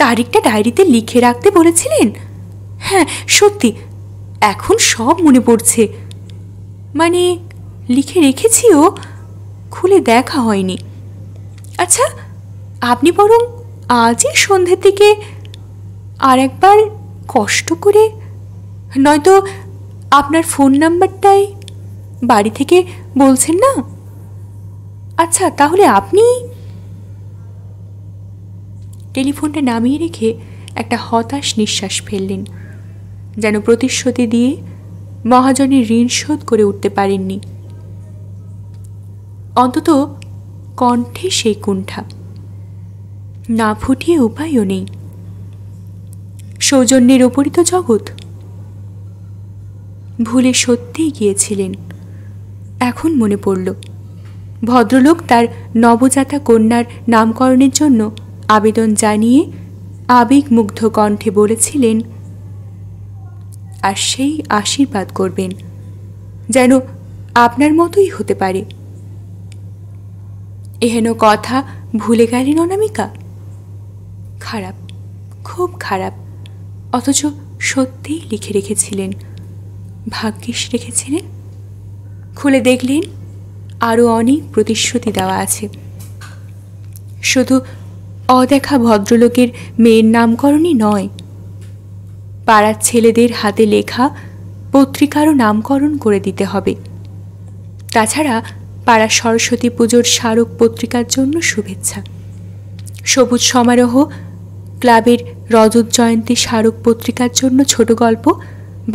তারিখটা ডায়েরিতে লিখে রাখতে বলেছিলেন। হ্যাঁ সত্যি, এখন সব মনে পড়ছে। মানে লিখে রেখেছিও, খুলে দেখা হয়নি। আচ্ছা, আপনি বরং আজই সন্ধ্যের দিকে আর একবার কষ্ট করে, নয়তো আপনার ফোন নাম্বারটাই বাড়ি থেকে বলছেন না? আচ্ছা তাহলে আপনি। টেলিফোনটা নামিয়ে রেখে একটা হতাশ নিঃশ্বাস ফেললেন, যেন প্রতিশ্রুতি দিয়ে মহাজনের ঋণ শোধ করে উঠতে পারেননি। অন্তত কণ্ঠে সেই কুণ্ঠা, না ফুটিয়ে উপায়ও নেই। সৌজন্যের ওপরই তো জগৎ। ভুলে সত্যিই গিয়েছিলেন। এখন মনে পড়ল, ভদ্রলোক তার নবজাতা কন্যার নামকরণের জন্য আবেদন জানিয়ে আবেগমুগ্ধ কণ্ঠে বলেছিলেন, আর সেই আশীর্বাদ করবেন যেন আপনার মতোই হতে পারে। এহেন কথা ভুলে গেলেন অনামিকা? খারাপ, খুব খারাপ। অথচ সত্যিই লিখে রেখেছিলেন। ভাগ্যিস রেখেছিলেন। খুলে দেখলেন আরও অনেক প্রতিশ্রুতি দেওয়া আছে। শুধু অদেখা ভদ্রলোকের মেয়ের নামকরণই নয়, পাড়ার ছেলেদের হাতে লেখা পত্রিকারও নামকরণ করে দিতে হবে। তাছাড়া পাড়ার সরস্বতী পুজোর স্মারক পত্রিকার জন্য শুভেচ্ছা, সবুজ সমারোহ ক্লাবের রজত জয়ন্তী স্মারক পত্রিকার জন্য ছোট গল্প,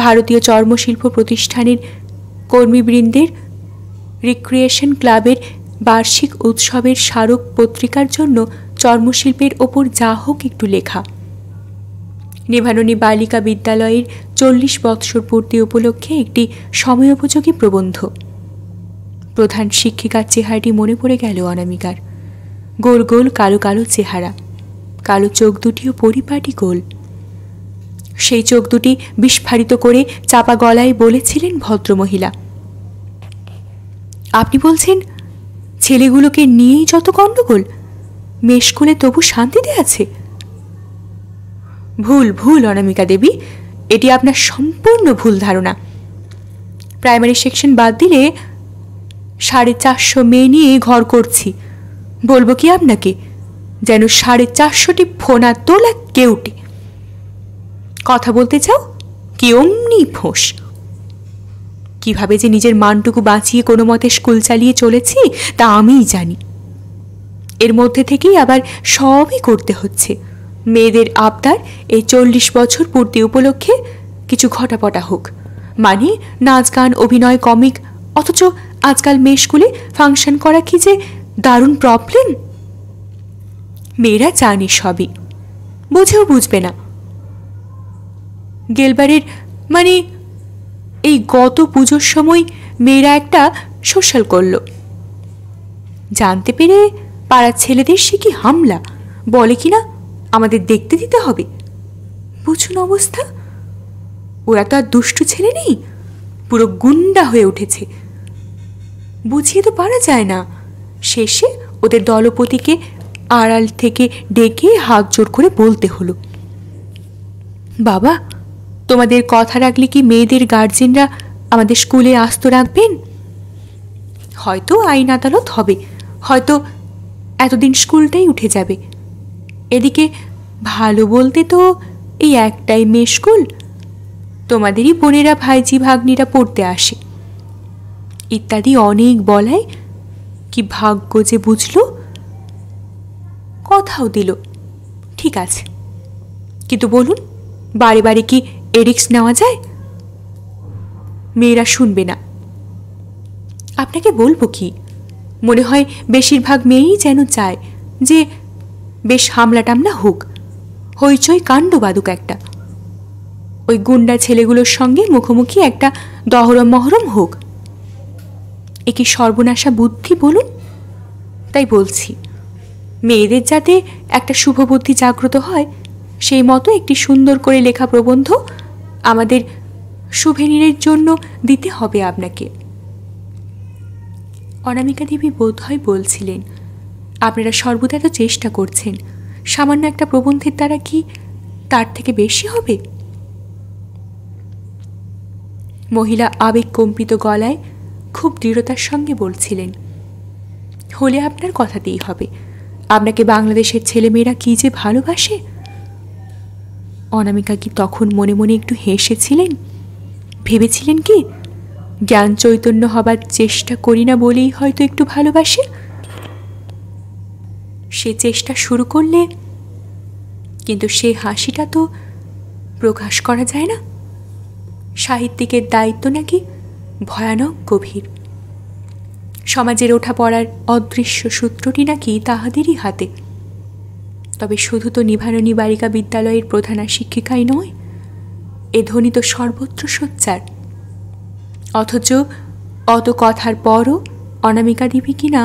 ভারতীয় চর্মশিল্প প্রতিষ্ঠানের কর্মীবৃন্দের রিক্রিয়েশন ক্লাবের বার্ষিক উৎসবের স্মারক পত্রিকার জন্য চর্মশিল্পের ওপর যা হোক একটু লেখা, নেভাননী বালিকা বিদ্যালয়ের 40 বৎসর পূর্তি উপলক্ষে একটি সময়োপযোগী প্রবন্ধ। প্রধান শিক্ষিকার চেহারাটি মনে পড়ে গেল অনামিকার। গোল গোল কালো কালো চেহারা, কালো চোখ দুটিও পরিপাটি গোল। সেই চোখ দুটি বিস্ফারিত করে চাপা গলায় বলেছিলেন ভদ্রমহিলা, আপনি বলছেন ছেলেগুলোকে নিয়েই যত গণ্ডগোল, মেয়ে তবু শান্তিতে আছে? ভুল ভুল অনামিকা দেবী, এটি আপনার সম্পূর্ণ ভুল ধারণা। প্রাইমারি সেকশন বাদ দিলে 450 মেয়ে নিয়ে ঘর করছি। বলবো কি আপনাকে, যেন 450টি ফোনা তোলা কেউটি। কথা বলতে চাও কি অমনি ফোঁস। কিভাবে যে নিজের মানটুকু বাঁচিয়ে কোনো মতে স্কুল চালিয়ে চলেছি তা আমিই জানি। এর মধ্যে থেকেই আবার সবই করতে হচ্ছে। মেয়েদের আবদার এই 40 বছর পূর্তি উপলক্ষে কিছু ঘটাপটা হোক, মানে নাচ গান অভিনয় কমিক। অথচ আজকাল মেয়ে স্কুলে ফাংশন করা কি যে দারুণ প্রবলেম। মেয়েরা জানে সবই, বুঝেও বুঝবে না। গেলবারের মানে এই গত পুজোর সময় মেয়েরা একটা সোশ্যাল করলো, জানতে পেরে পাড়ার ছেলেদের সে কি হামলা, বলে কিনা আমাদের দেখতে দিতে হবে। বুঝুন অবস্থা। ওরা তো আর দুষ্টু ছেলে নেই, পুরো গুন্ডা হয়ে উঠেছে। বুঝিয়ে তো পারা যায় না। শেষে ওদের দলপতিকে আড়াল থেকে ডেকে হাত জোর করে বলতে হলো, বাবা তোমাদের কথা রাখলে কি মেয়েদের গার্জেনরা আমাদের স্কুলে আস্ত রাখবেন? হয়তো আইন আদালত হবে, হয়তো এতদিন স্কুলটাই উঠে যাবে। এদিকে ভালো বলতে তো এই একটাই মেয়ে স্কুল, তোমাদেরই বোনেরা ভাইজি ভাগ্নিরা পড়তে আসে ইত্যাদি অনেক বলায় কি ভাগ্য যে বুঝল, কথাও দিল। ঠিক আছে, কিন্তু বলুন বারে বারে কি এরিক্স নেওয়া যায়? মেয়েরা শুনবে না। আপনাকে বলবো কি, মনে হয় বেশিরভাগ মেয়েই যেন চায় যে বেশ হামলা টামলা হোক, হইচই কাণ্ড বাদুক একটা, ওই গুন্ডা ছেলেগুলোর সঙ্গে মুখোমুখি একটা দহরম মহরম হোক। এ কি সর্বনাশা বুদ্ধি বলুন? তাই বলছি, মেয়েদের যাতে একটা শুভ বুদ্ধি জাগ্রত হয় সেই মতো একটি সুন্দর করে লেখা প্রবন্ধ আমাদের শুভেনীরের জন্য দিতে হবে আপনাকে। অনামিকা দেবী বোধহয় বলছিলেন, আপনারা সর্বদা তো চেষ্টা করছেন, সামান্য একটা প্রবন্ধের দ্বারা কি তার থেকে বেশি হবে? মহিলা আবেগকম্পিত গলায় খুব দৃঢ়তার সঙ্গে বলছিলেন, হলে আপনার কথাতেই হবে। আপনাকে বাংলাদেশের ছেলেমেয়েরা কি যে ভালোবাসে। অনামিকা কি তখন মনে মনে একটু হেসেছিলেন? ভেবেছিলেন কি জ্ঞান চৈতন্য হবার চেষ্টা করি না বলেই হয়তো একটু ভালোবাসে। সে চেষ্টা শুরু করলে কিন্তু সে হাসিটা তো প্রকাশ করা যায় না। সাহিত্যিকের দায়িত্ব নাকি ভয়ানক গভীর। সমাজের ওঠা পড়ার অদৃশ্য সূত্রটি নাকি তাহাদেরই হাতে। তবে শুধু তো নিভারণী বালিকা বিদ্যালয়ের প্রধানা শিক্ষিকাই নয়, এ ধ্বনি তো সর্বত্র সোচ্চার। অথচ অত কথার পরও অনামিকা দেবী কিনা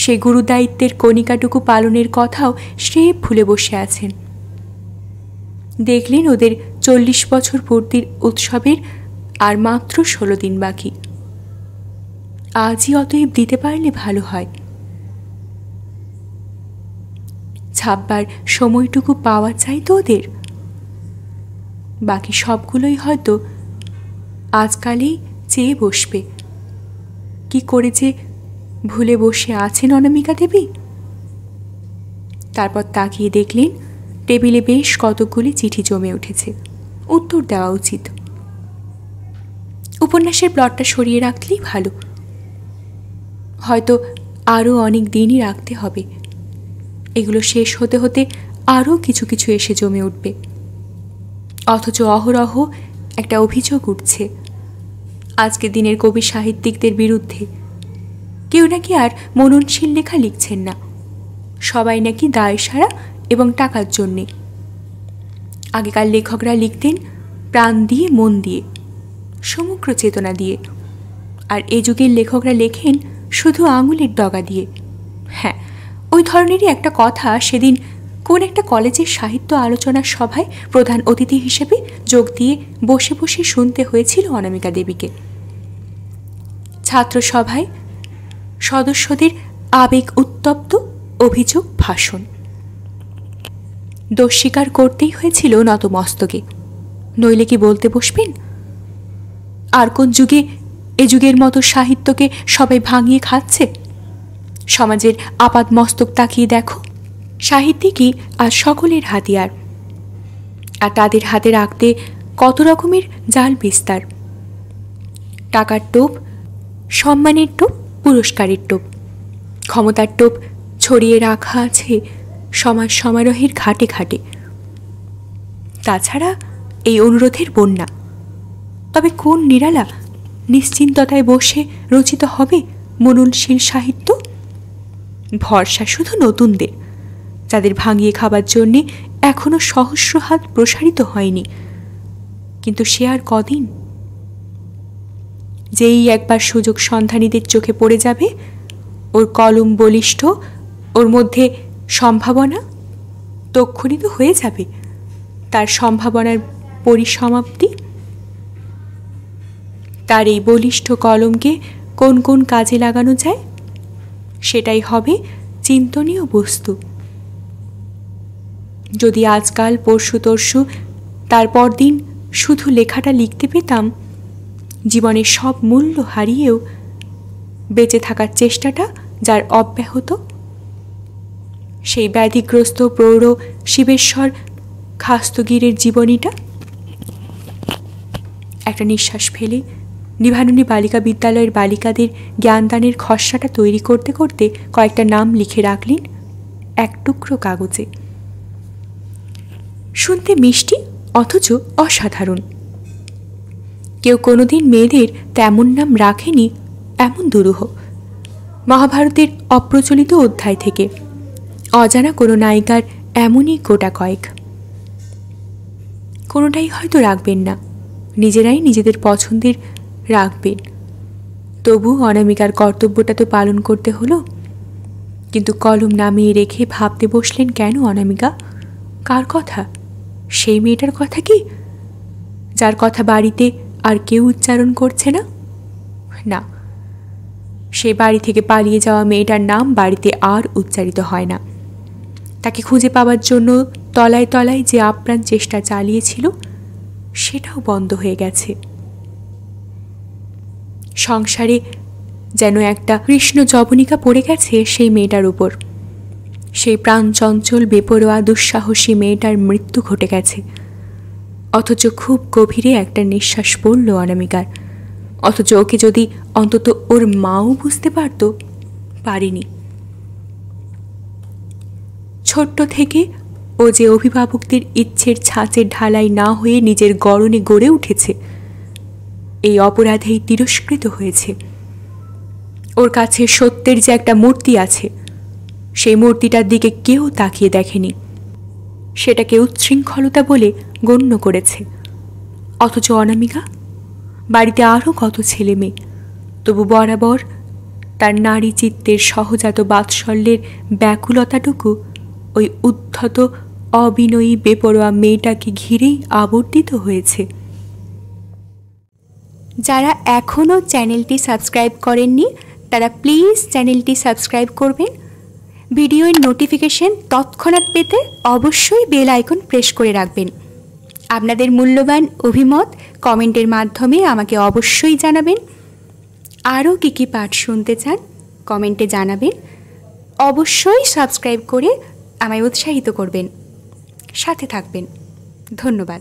সে গুরুদায়িত্বের কণিকাটুকু পালনের কথাও সে ভুলে বসে আছেন। দেখলেন ওদের 40 বছর পূর্তির উৎসবের আর মাত্র 16 দিন বাকি। আজই অতএব দিতে পারলে ভালো হয়। ছাপবার সময়টুকু পাওয়া চাই তো ওদের। বাকি সবগুলোই হয়তো আজকালই চেয়ে বসবে। কি করে যে ভুলে বসে আছেন অনামিকা দেবী। তারপর তাকিয়ে দেখলেন টেবিলে বেশ কতকগুলি চিঠি জমে উঠেছে, উত্তর দেওয়া উচিত। উপন্যাসের প্লটটা সরিয়ে রাখলেই ভালো। হয়তো আরও অনেক দিনই রাখতে হবে। এগুলো শেষ হতে হতে আরও কিছু কিছু এসে জমে উঠবে। অথচ অহরহ একটা অভিযোগ উঠছে আজকের দিনের কবি সাহিত্যিকদের বিরুদ্ধে। কেউ নাকি আর মননশীল লেখা লিখছেন না, সবাই নাকি দায়সারা এবং টাকার জন্যে। আগেকার লেখকরা লিখতেন প্রাণ দিয়ে, মন দিয়ে, সমগ্র চেতনা দিয়ে, আর এ যুগের লেখকরা লেখেন শুধু আঙুলের ডগা দিয়ে। হ্যাঁ, ওই ধরনেরই একটা কথা সেদিন কোন একটা কলেজের সাহিত্য আলোচনার সভায় প্রধান অতিথি হিসেবে যোগ দিয়ে বসে বসে শুনতে হয়েছিল অনামিকা দেবীকে। ছাত্র সভায় সদস্যদের আবেগ উত্তপ্ত অভিযোগ ভাষণ। দোষ স্বীকার করতেই হয়েছিল নতমস্তকে, নইলে কি বলতে বসবেন? আর কোন যুগে এ যুগের মতো সাহিত্যকে সবাই ভাঙিয়ে খাচ্ছে? সমাজের আপাত মস্তক তাকিয়ে দেখো, সাহিত্যিকই আজ সকলের হাতিয়ার, আর তাদের হাতে রাখতে কত রকমের জাল বিস্তার। টাকার টোপ, সম্মানের টোপ, পুরস্কারের টোপ, ক্ষমতার টোপ ছড়িয়ে রাখা আছে সমাজ সমারোহের ঘাটে ঘাটে। তাছাড়া এই অনুরোধের বন্যা। তবে কোন নিরালা নিশ্চিন্ততায় বসে রচিত হবে মননশীল সাহিত্য? ভরসা শুধু নতুনদের, যাদের ভাঙিয়ে খাবার জন্যে এখনো সহস্র হাত প্রসারিত হয়নি। কিন্তু সে আর কদিন? যেই একবার সুযোগ সন্ধানীদের চোখে পড়ে যাবে, ওর কলম বলিষ্ঠ, ওর মধ্যে সম্ভাবনা, তক্ষুনি তো হয়ে যাবে তার সম্ভাবনার পরিসমাপ্তি। তার এই বলিষ্ঠ কলমকে কোন কোন কাজে লাগানো যায় সেটাই হবে চিন্তনীয় বস্তু। যদি আজকাল পরশু তরশু তারপর দিন শুধু লেখাটা লিখতে পেতাম, জীবনের সব মূল্য হারিয়েও বেঁচে থাকার চেষ্টাটা যার অব্যাহত, সেই ব্যাধিগ্রস্ত প্রৌঢ় শিবেশ্বর খাস্তগিরের জীবনীটা। একটা নিঃশ্বাস ফেলে নিভানুনি বালিকা বিদ্যালয়ের বালিকাদের জ্ঞানদানের খসড়াটা তৈরি করতে করতে কয়েকটা নাম লিখে রাখলেন এক টুকরো কাগজে। শুনতে মিষ্টি অথচ অসাধারণ। কেউ কোনোদিন মেয়েদের তেমন নাম রাখেনি এমন দুরূহ। মহাভারতের অপ্রচলিত অধ্যায় থেকে অজানা কোনো নায়িকার এমনই গোটা কয়েক। কোনোটাই হয়তো রাখবেন না, নিজেরাই নিজেদের পছন্দের রাখবেন। তবু অনামিকার কর্তব্যটা তো পালন করতে হলো। কিন্তু কলম নামিয়ে রেখে ভাবতে বসলেন কেন অনামিকা? কার কথা? সেই মেয়েটার কথা কি, যার কথা বাড়িতে আর কেউ উচ্চারণ করছে না? না, সে বাড়ি থেকে পালিয়ে যাওয়া মেয়েটার নাম বাড়িতে আর উচ্চারিত হয় না। তাকে খুঁজে পাওয়ার জন্য তলায় তলায় যে আপ্রাণ চেষ্টা চালিয়েছিল সেটাও বন্ধ হয়ে গেছে। সংসারে যেন একটা কৃষ্ণ জবনিকা পড়ে গেছে সেই মেয়েটার উপর। সেই প্রাণচঞ্চল বেপরোয়া দুঃসাহসী মেয়েটার মৃত্যু ঘটে গেছে। অথচ খুব গভীরে একটা নিঃশ্বাস পড়ল অনামিকার। অথচ ওকে যদি অন্তত ওর মাও বুঝতে পারত, পারেনি। ছোট্ট থেকে ও যে অভিভাবকদের ইচ্ছের ছাঁচের ঢালাই না হয়ে নিজের গড়নে গড়ে উঠেছে, এই অপরাধেই তিরস্কৃত হয়েছে। ওর কাছে সত্যের যে একটা মূর্তি আছে, সেই মূর্তিটার দিকে কেউ তাকিয়ে দেখেনি, সেটাকে উচ্ছৃঙ্খলতা বলে গণ্য করেছে। অথচ অনামিকা, বাড়িতে আরও কত ছেলে মেয়ে, তবু বরাবর তার নারী চিত্তের সহজাত বাৎসল্যের ব্যাকুলতাটুকু ওই উদ্ধত অবিনয়ী বেপরোয়া মেয়েটাকে ঘিরেই আবর্তিত হয়েছে। যারা এখনও চ্যানেলটি সাবস্ক্রাইব করেননি তারা প্লিজ চ্যানেলটি সাবস্ক্রাইব করবেন। ভিডিওর নোটিফিকেশন তৎক্ষণাৎ পেতে অবশ্যই বেল আইকন প্রেস করে রাখবেন। আপনাদের মূল্যবান অভিমত কমেন্টের মাধ্যমে আমাকে অবশ্যই জানাবেন। আরও কী কী পাঠ শুনতে চান কমেন্টে জানাবেন। অবশ্যই সাবস্ক্রাইব করে আমায় উৎসাহিত করবেন, সাথে থাকবেন। ধন্যবাদ।